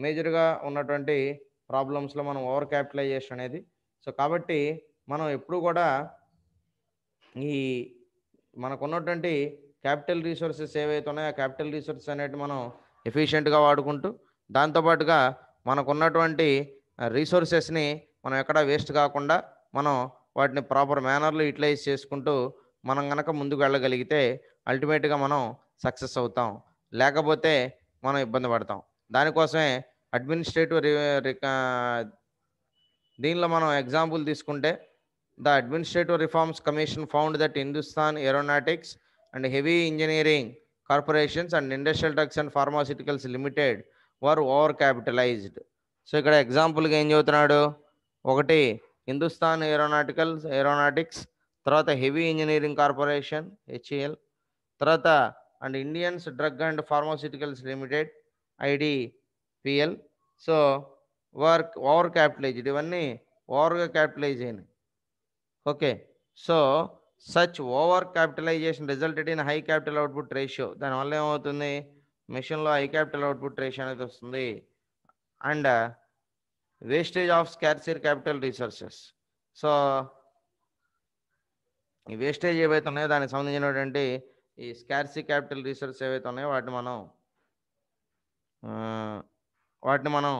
మేజర్గా ఉన్నటువంటి ప్రాబ్లమ్స్లో మనం ఓవర్ క్యాపిటలైజేషన్ అనేది. సో కాబట్టి మనం ఎప్పుడు కూడా ఈ మనకున్నటువంటి క్యాపిటల్ రిసోర్సెస్ ఏవైతే ఉన్నాయో ఆ క్యాపిటల్ రిసోర్సెస్ అనేవి మనం ఎఫిషియెంట్గా వాడుకుంటూ దాంతోపాటుగా మనకున్నటువంటి రిసోర్సెస్ని మనం ఎక్కడ వేస్ట్ కాకుండా మనం వాటిని ప్రాపర్ మేనర్లో యూటిలైజ్ చేసుకుంటూ మనం కనుక ముందుకు వెళ్ళగలిగితే అల్టిమేట్గా మనం సక్సెస్ అవుతాం. లేకపోతే మనం ఇబ్బంది పడతాం. దానికోసమే అడ్మినిస్ట్రేటివ్ దీనిలో మనం ఎగ్జాంపుల్ తీసుకుంటే the administrative reforms commission found that Hindustan aeronautics and heavy engineering corporations and industrial drugs and pharmaceuticals limited were overcapitalised. So ఇక్కడ ఎగ్జాంపుల్గా ఏం చెబుతున్నాడు, ఒకటి హిందుస్థాన్ ఏరోనాటిక్స్, తర్వాత హెవీ ఇంజనీరింగ్ కార్పొరేషన్ హెచ్ఈఎల్, తర్వాత and Indians drug and pharmaceuticals limited IDPL. So work overcapitalised, ఇవన్నీ ఓవర్గా క్యాపిటలైజ్ అయినాయి. Okay. So such overcapitalisation resulted in high capital output ratio. దానివల్ల ఏమవుతుంది, మిషన్లో హై క్యాపిటల్ అవుట్పుట్ రేషియో అనేది వస్తుంది. And wastage of scarce capital resources. So ఈ వేస్టేజ్ ఏవైతే ఉన్నాయో దానికి సంబంధించినటువంటి ఈ స్కార్సీ క్యాపిటల్ రిసోర్స్ ఏవైతే ఉన్నాయో వాటిని మనం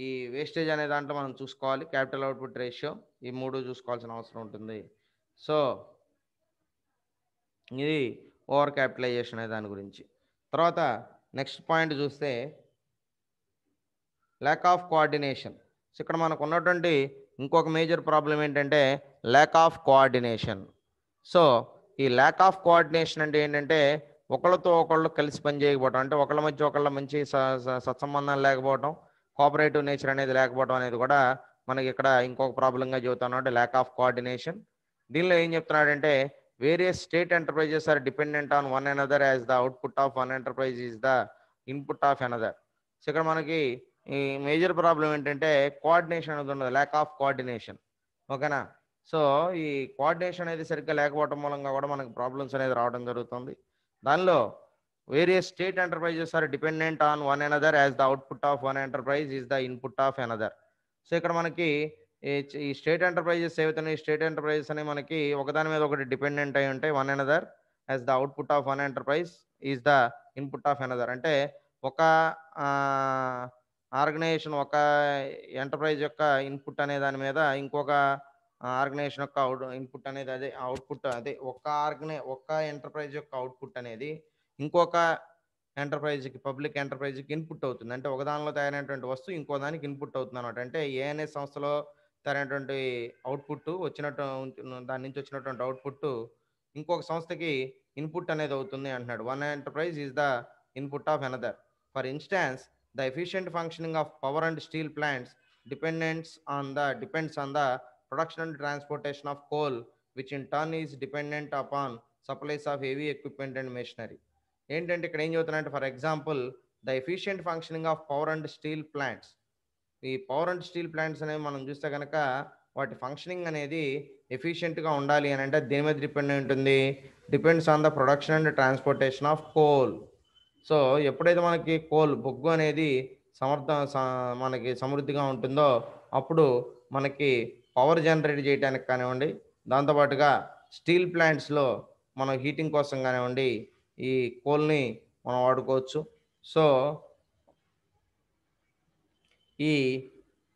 ఈ వేస్టేజ్ అనే దాంట్లో మనం చూసుకోవాలి. క్యాపిటల్ అవుట్పుట్ రేషియో ఈ మూడు చూసుకోవాల్సిన అవసరం ఉంటుంది. సో ఇది ఓవర్ క్యాపిటలైజేషన్ అనే దాని గురించి. తర్వాత నెక్స్ట్ పాయింట్ చూస్తే ల్యాక్ ఆఫ్ కోఆర్డినేషన్. సో ఇక్కడ మనకు ఉన్నటువంటి ఇంకొక మేజర్ ప్రాబ్లం ఏంటంటే ల్యాక్ ఆఫ్ కోఆర్డినేషన్. సో ఈ ల్యాక్ ఆఫ్ కోఆర్డినేషన్ అంటే ఏంటంటే ఒకళ్ళతో ఒకళ్ళు కలిసి పని చేయకపోవడం, అంటే ఒకళ్ళ మధ్య ఒకళ్ళ మంచి సత్సంబంధాలు లేకపోవడం, కోఆపరేటివ్ నేచర్ అనేది లేకపోవడం అనేది కూడా మనకి ఇక్కడ ఇంకొక ప్రాబ్లంగా చెబుతాను, అంటే ల్యాక్ ఆఫ్ కోఆర్డినేషన్. దీనిలో ఏం చెప్తున్నాడంటే various state enterprises are dependent on one another as the output of one enterprise is the input of another. So ఇక్కడ మనకి ఈ మేజర్ ప్రాబ్లం ఏంటంటే కోఆర్డినేషన్ అనేది ఉండదు, ల్యాక్ ఆఫ్ కోఆర్డినేషన్. ఓకేనా? సో ఈ కోఆర్డినేషన్ అనేది సరిగ్గా లేకపోవడం మూలంగా కూడా మనకు ప్రాబ్లమ్స్ అనేది రావడం జరుగుతుంది. దానిలో various state enterprises are dependent on one another as the output of one enterprise is the input of another. So ఇక్కడ మనకి ఈ స్టేట్ ఎంటర్ప్రైజెస్ ఏవైతే స్టేట్ ఎంటర్ప్రైజెస్ అనేవి మనకి ఒకదాని మీద ఒకటి డిపెండెంట్ అయి ఉంటాయి. One another as the output of one enterprise is the input of another. అంటే ఒక ఆర్గనైజేషన్ ఒక ఎంటర్ప్రైజ్ యొక్క ఇన్పుట్ అనే దాని మీద ఇంకొక ఆర్గనైజేషన్ యొక్క ఇన్పుట్ అనేది అదే అవుట్పుట్, అదే ఒక్క ఎంటర్ప్రైజ్ యొక్క అవుట్పుట్ అనేది ఇంకొక ఎంటర్ప్రైజ్కి పబ్లిక్ ఎంటర్ప్రైజ్కి ఇన్పుట్ అవుతుంది. అంటే ఒక దానిలో తయారైనటువంటి వస్తువు ఇంకో దానికి ఇన్పుట్ అవుతుంది అనమాట. అంటే ఏఎన్ఏ సంస్థలో తయారైనటువంటి అవుట్పుట్ వచ్చినట్టు దాని నుంచి వచ్చినటువంటి అవుట్పుట్ ఇంకొక సంస్థకి ఇన్పుట్ అనేది అవుతుంది అంటున్నాడు. One enterprise is the input of another. For instance the efficient functioning of power and steel plants depends on the production and transportation of coal, which in turn is dependent upon supplies of heavy equipment and machinery. ఏంటంటే ఇక్కడ ఏం చెబుతున్నారంటే for example the efficient functioning of power and steel plants. ఈ పవర్ అండ్ స్టీల్ ప్లాంట్స్ అనేవి మనం చూస్తే కనుక వాటి ఫంక్షనింగ్ అనేది ఎఫిషియెంట్గా ఉండాలి అని అంటే దేని మీద డిపెండ్ అయి ఉంటుంది, depends on the production and transportation of coal. So ఎప్పుడైతే మనకి బొగ్గు అనేది మనకి సమృద్ధిగా ఉంటుందో అప్పుడు మనకి పవర్ జనరేట్ చేయడానికి కానివ్వండి, దాంతోపాటుగా స్టీల్ ప్లాంట్స్లో మనం హీటింగ్ కోసం కానివ్వండి ఈ కోల్ని మనం వాడుకోవచ్చు. సో ఈ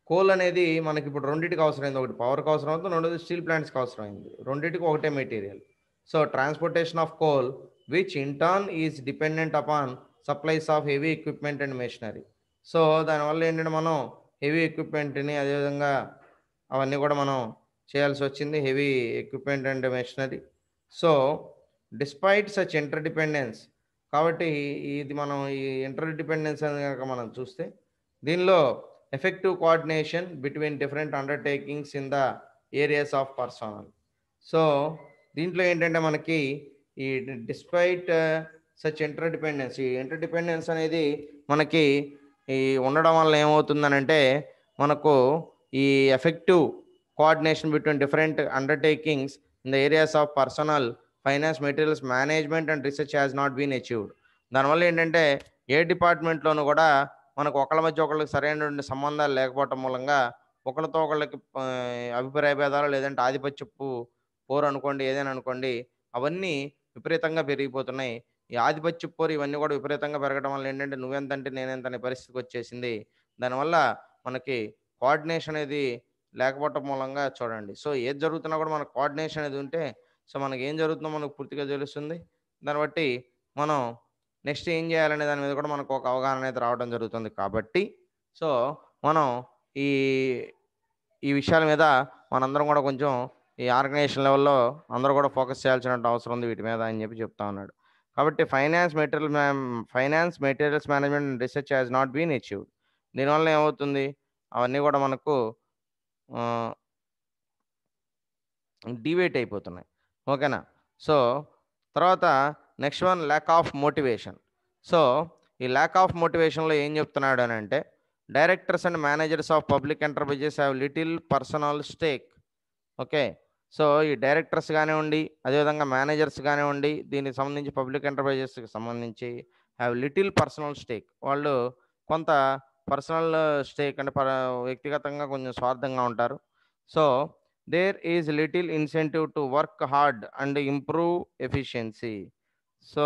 కోల్ అనేది మనకి ఇప్పుడు రెండింటికి అవసరమైంది. ఒకటి పవర్కి అవసరం అవుతుంది, రెండోది స్టీల్ ప్లాంట్స్కి అవసరమైంది. రెండింటికి ఒకటే material. So transportation of coal which in turn is dependent upon supplies of heavy equipment and machinery. So దానివల్ల ఏంటంటే మనం హెవీ ఎక్విప్మెంట్ని అదేవిధంగా అవన్నీ కూడా మనం చేయాల్సి వచ్చింది, heavy equipment and machinery. So despite such inter dependence, కాబట్టి ఇది మనం ఈ ఇంటర్ డిపెండెన్స్ అని కనుక మనం చూస్తే దీనిలో effective coordination between different undertakings in the areas of personnel. So దీంట్లో ఏంటంటే మనకి ఈ డిస్పైట్ సచ్ ఇంటర్డిపెండెన్స్, ఈ ఇంటర్డిపెండెన్స్ అనేది మనకి ఈ ఉండడం వల్ల ఏమవుతుందనంటే మనకు ఈ effective coordination between different undertakings in the areas of personnel, finance, materials management and research has not been achieved. దానివల్ల ఏంటంటే ఏ డిపార్ట్మెంట్లోనూ కూడా మనకు ఒకళ్ళ మధ్య ఒకళ్ళకి సరైనటువంటి సంబంధాలు లేకపోవటం మూలంగా ఒకళ్ళతో ఒకళ్ళకి అభిప్రాయ భేదాలు లేదంటే ఆధిపత్యపు పోరు అనుకోండి, ఏదైనా అనుకోండి, అవన్నీ విపరీతంగా పెరిగిపోతున్నాయి. ఈ ఆధిపత్య పోరు ఇవన్నీ కూడా విపరీతంగా పెరగడం వల్ల ఏంటంటే నువ్వెంతంటే నేనెంత అనే పరిస్థితికి వచ్చేసింది. దానివల్ల మనకి కోఆర్డినేషన్ అనేది లేకపోవటం మూలంగా చూడండి. సో ఏది జరుగుతున్నా కూడా మనకు కోఆర్డినేషన్ అనేది ఉంటే సో మనకి ఏం జరుగుతుందో మనకు పూర్తిగా తెలుస్తుంది. దాన్ని బట్టి మనం నెక్స్ట్ ఏం చేయాలనే దాని మీద కూడా మనకు ఒక అవగాహన అనేది రావడం జరుగుతుంది. కాబట్టి సో మనం ఈ ఈ విషయాల మీద మనందరం కూడా కొంచెం ఈ ఆర్గనైజేషన్ లెవెల్లో అందరూ కూడా ఫోకస్ చేయాల్సిన అవసరం ఉంది వీటి మీద అని చెప్పి చెప్తా ఉన్నాడు. కాబట్టి finance materials management and research has not been achieved. దీనివల్ల ఏమవుతుంది, అవన్నీ కూడా మనకు డివేట్ అయిపోతున్నాయి. ఓకేనా. సో తర్వాత next one lack of motivation. So ఈ ల్యాక్ ఆఫ్ మోటివేషన్లో ఏం చెప్తున్నాడు అని అంటే directors and managers of public enterprises have little personal stake. Okay. So ఈ డైరెక్టర్స్ కానివ్వండి, అదేవిధంగా మేనేజర్స్ కానివ్వండి, దీనికి సంబంధించి పబ్లిక్ ఎంటర్ప్రైజెస్కి సంబంధించి హ్యావ్ లిటిల్ పర్సనల్ స్టేక్. వాళ్ళు కొంత పర్సనల్ స్టేక్ అంటే వ్యక్తిగతంగా కొంచెం స్వార్థంగా ఉంటారు. So there is little incentive to work hard and improve efficiency. So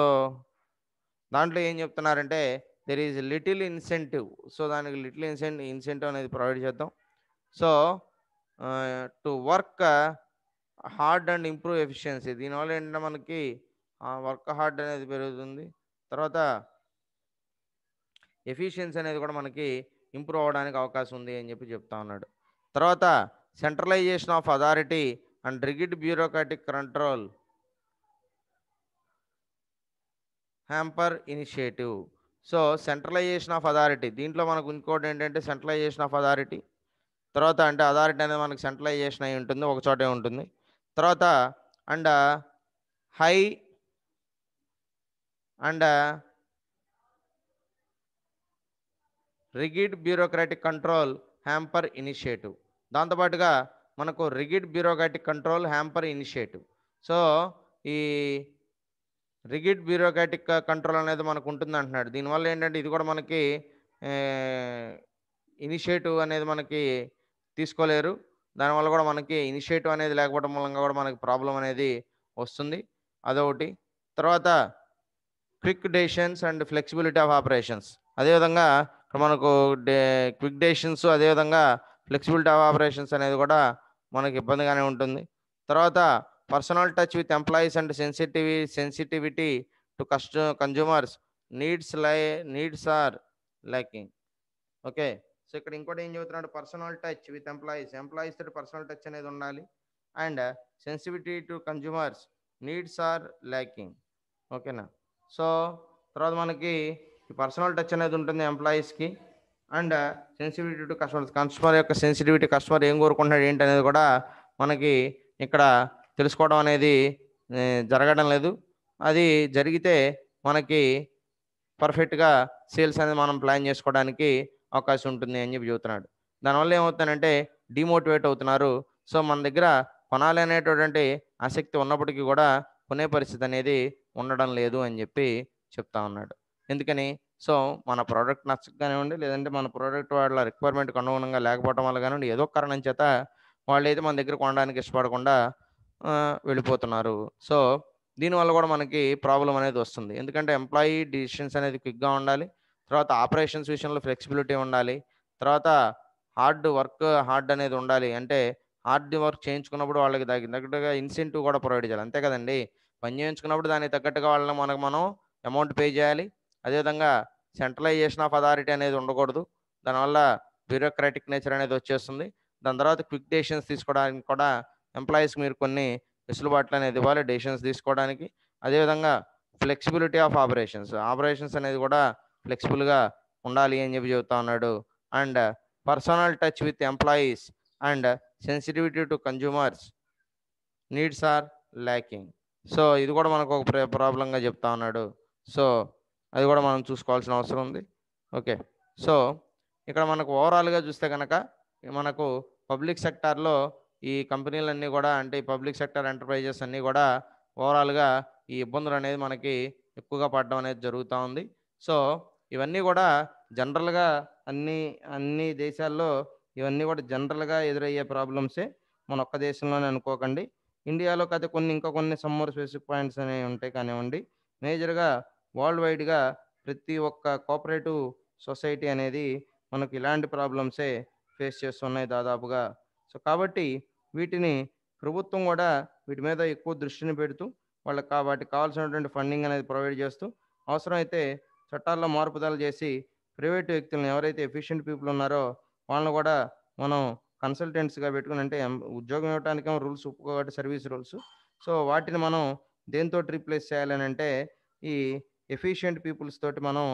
దాంట్లో ఏం చెప్తున్నారంటే there is little incentive. So దానికి లిటిల్ ఇన్సెంటివ్ అనేది ప్రొవైడ్ చేద్దాం. So to work hard and improve efficiency. దీనివల్ల ఏంటంటే మనకి వర్క్ హార్డ్ అనేది పెరుగుతుంది, తర్వాత ఎఫిషియన్సీ అనేది కూడా మనకి ఇంప్రూవ్ అవ్వడానికి అవకాశం ఉంది అని చెప్పి చెప్తా ఉన్నాడు. తర్వాత centralization of authority and rigid bureaucratic control hamper initiative. So centralization of authority, దీంట్లో మనకు ఇంకోటి ఏంటంటే సెంట్రలైజేషన్ ఆఫ్ అథారిటీ, తర్వాత అంటే అథారిటీ అనేది మనకు సెంట్రలైజేషన్ అయి ఉంటుంది, ఒక చోటే ఉంటుంది. తర్వాత and high and rigid bureaucratic control hamper initiative. దాంతోపాటుగా మనకు rigid bureaucratic control hamper initiative. So ఈ రిగిడ్ బ్యూరోక్రాటిక్ కంట్రోల్ అనేది మనకు ఉంటుంది అంటున్నాడు. దీనివల్ల ఏంటంటే ఇది కూడా మనకి ఇనిషియేటివ్ అనేది మనకి తీసుకోలేరు. దానివల్ల కూడా మనకి ఇనిషియేటివ్ అనేది లేకపోవడం మూలంగా కూడా మనకి ప్రాబ్లం అనేది వస్తుంది, అదొకటి. తర్వాత quick decisions and flexibility of operations. అదేవిధంగా మనకు క్విక్ డెసిషన్స్ అదేవిధంగా ఫ్లెక్సిబిలిటీ ఆఫ్ ఆపరేషన్స్ అనేది కూడా మనకి ఇబ్బందిగానే ఉంటుంది. తర్వాత personal touch with employees and sensitivity to consumers needs are lacking. Okay. So ఇక్కడ ఇంకోటి ఏం చెబుతున్నాడు, పర్సనల్ టచ్ విత్ ఎంప్లాయీస్ తోటి పర్సనల్ టచ్ అనేది ఉండాలి, and sensitivity to consumers needs are lacking. ఓకేనా. సో తర్వాత మనకి పర్సనల్ టచ్ అనేది ఉంటుంది ఎంప్లాయీస్కి, అండ్ సెన్సిటివిటీ టు కస్టమర్ యొక్క సెన్సిటివిటీ, కస్టమర్ ఏం కోరుకుంటున్నాడు ఏంటి అనేది కూడా మనకి ఇక్కడ తెలుసుకోవడం అనేది జరగడం లేదు. అది జరిగితే మనకి పర్ఫెక్ట్గా సేల్స్ అనేది మనం ప్లాన్ చేసుకోవడానికి అవకాశం ఉంటుంది అని చెప్పి చెబుతున్నాడు. దానివల్ల ఏమవుతుందంటే డిమోటివేట్ అవుతున్నారు. సో మన దగ్గర కొనాలి అనేటటువంటి ఆసక్తి ఉన్నప్పటికీ కూడా కొనే పరిస్థితి అనేది ఉండడం లేదు అని చెప్పి చెప్తా ఉన్నాడు. ఎందుకని సో మన ప్రోడక్ట్ నచ్చక కానివ్వండి, లేదంటే మన ప్రోడక్ట్ వాళ్ళ రిక్వైర్మెంట్కి అనుగుణంగా లేకపోవడం వల్ల కానివ్వండి, ఏదో ఒక కారణం చేత వాళ్ళైతే మన దగ్గర కొనడానికి ఇష్టపడకుండా వెళ్ళిపోతున్నారు. సో దీనివల్ల కూడా మనకి ప్రాబ్లమ్ అనేది వస్తుంది. ఎందుకంటే ఎంప్లాయీ డిసిషన్స్ అనేది క్విక్గా ఉండాలి. తర్వాత ఆపరేషన్స్ విషయంలో ఫ్లెక్సిబిలిటీ ఉండాలి. తర్వాత హార్డ్ అనేది ఉండాలి. అంటే హార్డ్ వర్క్ చేయించుకున్నప్పుడు వాళ్ళకి తగ్గట్టుగా ఇన్సెంటివ్ కూడా ప్రొవైడ్ చేయాలి. అంతే కదండీ! పని చేయించుకున్నప్పుడు దానికి తగ్గట్టుగా వాళ్ళని మనం అమౌంట్ పే చేయాలి. అదేవిధంగా సెంట్రలైజేషన్ ఆఫ్ అథారిటీ అనేది ఉండకూడదు. దానివల్ల బ్యూరోక్రాటిక్ నేచర్ అనేది వచ్చేస్తుంది. దాని తర్వాత క్విక్ డెసిషన్స్ తీసుకోవడానికి కూడా ఎంప్లాయీస్‌కి మీరు కొన్ని వెసులుబాట్లు అనేది ఇవ్వాలి డెసిషన్స్ తీసుకోవడానికి. అదేవిధంగా ఫ్లెక్సిబిలిటీ ఆఫ్ ఆపరేషన్స్ అనేది కూడా ఫ్లెక్సిబుల్‌గా ఉండాలి అని చెప్పి చెబుతా ఉన్నాడు. And personal touch with employees and sensitivity to consumers needs are lacking. So ఇది కూడా మనకు ఒక ప్రాబ్లంగా చెప్తా ఉన్నాడు. సో అది కూడా మనం చూసుకోవాల్సిన అవసరం ఉంది. ఓకే. సో ఇక్కడ మనకు ఓవరాల్‌గా చూస్తే గనక మనకు పబ్లిక్ సెక్టార్‌లో ఈ కంపెనీలన్నీ కూడా అంటే ఈ పబ్లిక్ సెక్టార్ ఎంటర్‌ప్రైజెస్ అన్నీ కూడా ఓవరాల్‌గా ఈ ఇబ్బందులనేది మనకి ఎక్కువగా పడడం అనేది జరుగుతా ఉంది. సో ఇవన్నీ కూడా జనరల్‌గా అన్ని అన్ని దేశాల్లో ఇవన్నీ కూడా జనరల్‌గా ఎదురయ్యే ప్రాబ్లమ్సే. మన ఒక్క దేశంలోనే అనుకోకండి. ఇండియాలో కాతే ఇంకా కొన్ని సమ్మర్ స్పెసిఫిక్ పాయింట్స్ అనేవి ఉంటాయి కానివ్వండి. మేజర్‌గా వరల్డ్ వైడ్‌గా ప్రతి ఒక్క కోఆపరేటివ్ సొసైటీ అనేది మనకు ఇలాంటి ప్రాబ్లమ్సే ఫేస్ చేస్తున్నాయి దాదాపుగా. సో కాబట్టి వీటిని ప్రభుత్వం కూడా వీటి మీద ఎక్కువ దృష్టిని పెడుతూ వాటికి కావాల్సినటువంటి ఫండింగ్ అనేది ప్రొవైడ్ చేస్తూ అవసరమైతే చట్టాల్లో మార్పుదల చేసి ప్రైవేట్ వ్యక్తులను ఎవరైతే ఎఫిషియెంట్ పీపుల్ ఉన్నారో వాళ్ళని కూడా మనం కన్సల్టెంట్స్‌గా పెట్టుకొని అంటే ఉద్యోగం ఇవ్వటానికేమో రూల్స్ ఒప్పుకోబట్టి సర్వీస్ రూల్స్. సో వాటిని మనం దేనితోటి రీప్లేస్ చేయాలనంటే ఈ ఎఫిషియెంట్ పీపుల్స్ తోటి మనం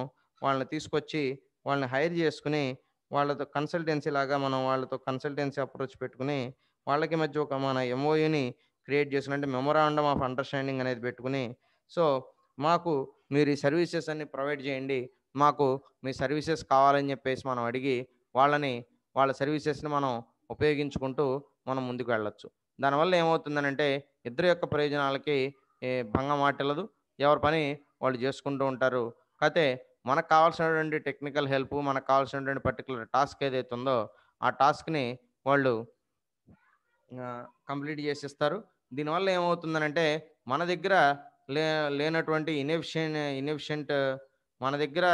వాళ్ళని తీసుకొచ్చి వాళ్ళని హైర్ చేసుకొని వాళ్ళతో కన్సల్టెన్సీ లాగా మనం వాళ్ళతో కన్సల్టెన్సీ అప్రోచ్ పెట్టుకొని వాళ్ళకి మధ్య ఒక మన ఎంఓయూని క్రియేట్ చేసుకుని అంటే మెమోరాండమ్ ఆఫ్ అండర్‌స్టాండింగ్ అనేది పెట్టుకొని సో మాకు మీరు ఈ సర్వీసెస్ అన్ని ప్రొవైడ్ చేయండి. మాకు మీ సర్వీసెస్ కావాలని చెప్పేసి మనం అడిగి వాళ్ళ సర్వీసెస్‌ని మనం ఉపయోగించుకుంటూ మనం ముందుకు వెళ్ళొచ్చు. దానివల్ల ఏమవుతుందనంటే ఇద్దరి యొక్క ప్రయోజనాలకి భంగం వాటిల్లదు. ఎవరి పని వాళ్ళు చేసుకుంటూ ఉంటారు. కాతే మనకు కావాల్సినటువంటి టెక్నికల్ హెల్ప్, మనకు కావాల్సినటువంటి పర్టిక్యులర్ టాస్క్ ఏదైతే ఉందో, ఆ టాస్క్‌ని వాళ్ళు కంప్లీట్ చేసిస్తారు. దీనివల్ల ఏమవుతుందనంటే మన దగ్గర లే లేనటువంటి ఇనెఫిషియంట్ మన దగ్గర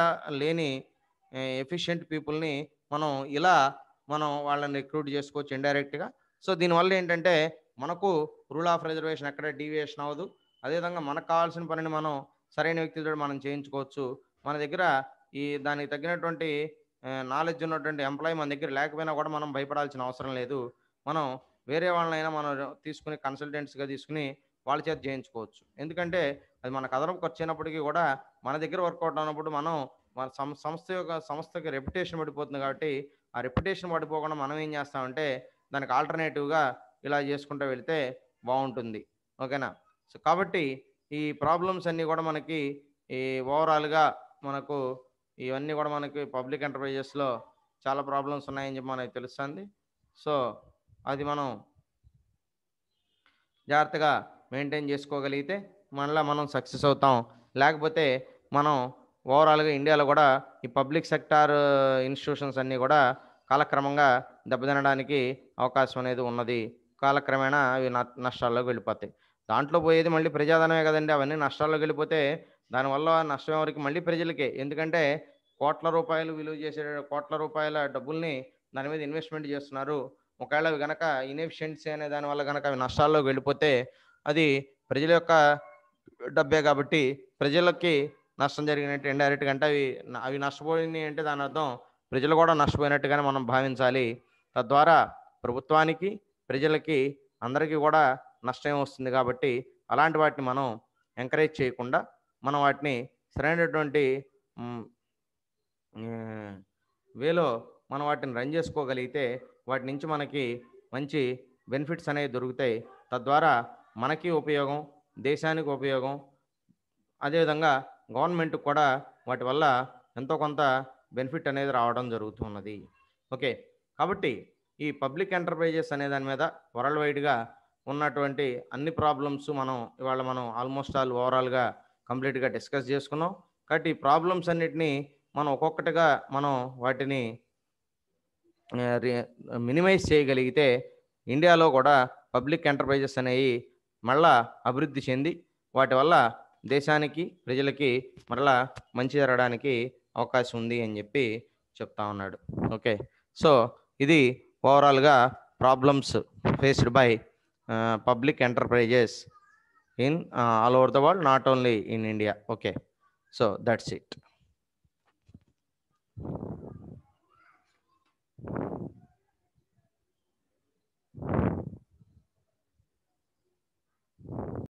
లేని ఎఫిషియంట్ పీపుల్‌ని మనం ఇలా వాళ్ళని రిక్రూట్ చేసుకోవచ్చు ఇండైరెక్ట్‌గా. సో దీనివల్ల ఏంటంటే మనకు రూల్ ఆఫ్ రిజర్వేషన్ ఎక్కడ డీవియేషన్ అవ్వదు. అదేవిధంగా మనకు కావాల్సిన పనిని మనం సరైన వ్యక్తులతో మనం చేయించుకోవచ్చు. మన దగ్గర దానికి తగ్గినటువంటి నాలెడ్జ్ ఉన్నటువంటి ఎంప్లాయీ మన దగ్గర లేకపోయినా కూడా మనం భయపడాల్సిన అవసరం లేదు. మనం వేరే వాళ్ళనైనా మనం తీసుకొని కన్సల్టెంట్స్‌గా తీసుకొని వాళ్ళ చేత చేయించుకోవచ్చు. ఎందుకంటే అది మనకు అదనపు ఖర్చయినప్పటికీ కూడా మన దగ్గర వర్కౌట్ అన్నప్పుడు మనం మన సంస్థకి రెప్యుటేషన్ పడిపోతుంది కాబట్టి, ఆ రెప్యుటేషన్ పడిపోకుండా మనం ఏం చేస్తామంటే దానికి ఆల్టర్‌నేటివ్‌గా ఇలా చేసుకుంటూ వెళ్తే బావుంటుంది. ఓకేనా? సో కాబట్టి ఈ ప్రాబ్లమ్స్ అన్నీ కూడా మనకి ఈ ఓవరాల్‌గా మనకు ఇవన్నీ కూడా మనకి పబ్లిక్ ఎంటర్‌ప్రైజెస్‌లో చాలా ప్రాబ్లమ్స్ ఉన్నాయని చెప్పి మనకు తెలుస్తుంది. సో అది మనం జాగ్రత్తగా మెయింటైన్ చేసుకోగలిగితే మనం సక్సెస్ అవుతాం. లేకపోతే మనం ఓవరాల్‌గా ఇండియాలో కూడా ఈ పబ్లిక్ సెక్టార్ ఇన్‌స్టిట్యూషన్స్ అన్నీ కూడా కాలక్రమంగా దెబ్బతినడానికి అవకాశం అనేది ఉన్నది. కాలక్రమేణా అవి నష్టాల్లోకి వెళ్ళిపోతాయి. దాంట్లో పోయేది మళ్ళీ ప్రజాధనమే కదండీ! అవన్నీ నష్టాల్లోకి వెళ్ళిపోతే దానివల్ల నష్టం ఎవరికి? మళ్ళీ ప్రజలకే. ఎందుకంటే కోట్ల రూపాయలు విలువ చేసే కోట్ల రూపాయల డబ్బుల్ని దాని మీద ఇన్వెస్ట్‌మెంట్ చేస్తున్నారు. ఒకవేళ అవి గనక ఇనెఫిషియన్సీ అనే దానివల్ల గనక అవి నష్టాల్లోకి వెళ్ళిపోతే అది ప్రజల యొక్క డబ్బే కాబట్టి ప్రజలకి నష్టం జరిగినట్టు ఇండైరెక్ట్‌గా అంటే అవి నష్టపోయినాయి అంటే దాని అర్థం ప్రజలు కూడా నష్టపోయినట్టుగానే మనం భావించాలి. తద్వారా ప్రభుత్వానికి, ప్రజలకి అందరికీ కూడా నష్టమే వస్తుంది కాబట్టి అలాంటి వాటిని మనం ఎంకరేజ్ చేయకుండా మనం వాటిని సరైనటువంటి హ్మ్. ఆహ్, వేలో మనం వాటిని రన్ చేసుకోగలిగితే వాటి నుంచి మనకి మంచి బెనిఫిట్స్ అనేవి దొరుకుతాయి. తద్వారా మనకి ఉపయోగం, దేశానికి ఉపయోగం. అదేవిధంగా గవర్నమెంట్‌కి కూడా వాటి వల్ల ఎంతో కొంత బెనిఫిట్ అనేది రావడం జరుగుతున్నది. ఓకే. కాబట్టి ఈ పబ్లిక్ ఎంటర్‌ప్రైజెస్ అనే దాని మీద వరల్డ్ వైడ్‌గా ఉన్నటువంటి అన్ని ప్రాబ్లమ్స్ ఇవాళ మనం ఆల్మోస్ట్ ఆల్ ఓవరాల్‌గా కంప్లీట్‌గా డిస్కస్ చేసుకున్నాం. కాబట్టి ఈ ప్రాబ్లమ్స్ అన్నిటిని మనం ఒక్కొక్కటిగా మనం వాటిని మినిమైజ్ చేయగలిగితే ఇండియాలో కూడా పబ్లిక్ ఎంటర్ప్రైజెస్ అనేవి మళ్ళా అభివృద్ధి చెంది వాటి వల్ల దేశానికి ప్రజలకి మరలా మంచి జరగడానికి అవకాశం ఉంది అని చెప్పి చెప్తా ఉన్నాడు. ఓకే, సో ఇది ఓవరాల్గా problems faced by public enterprises in all over the world, not only in India. Okay, so that's it.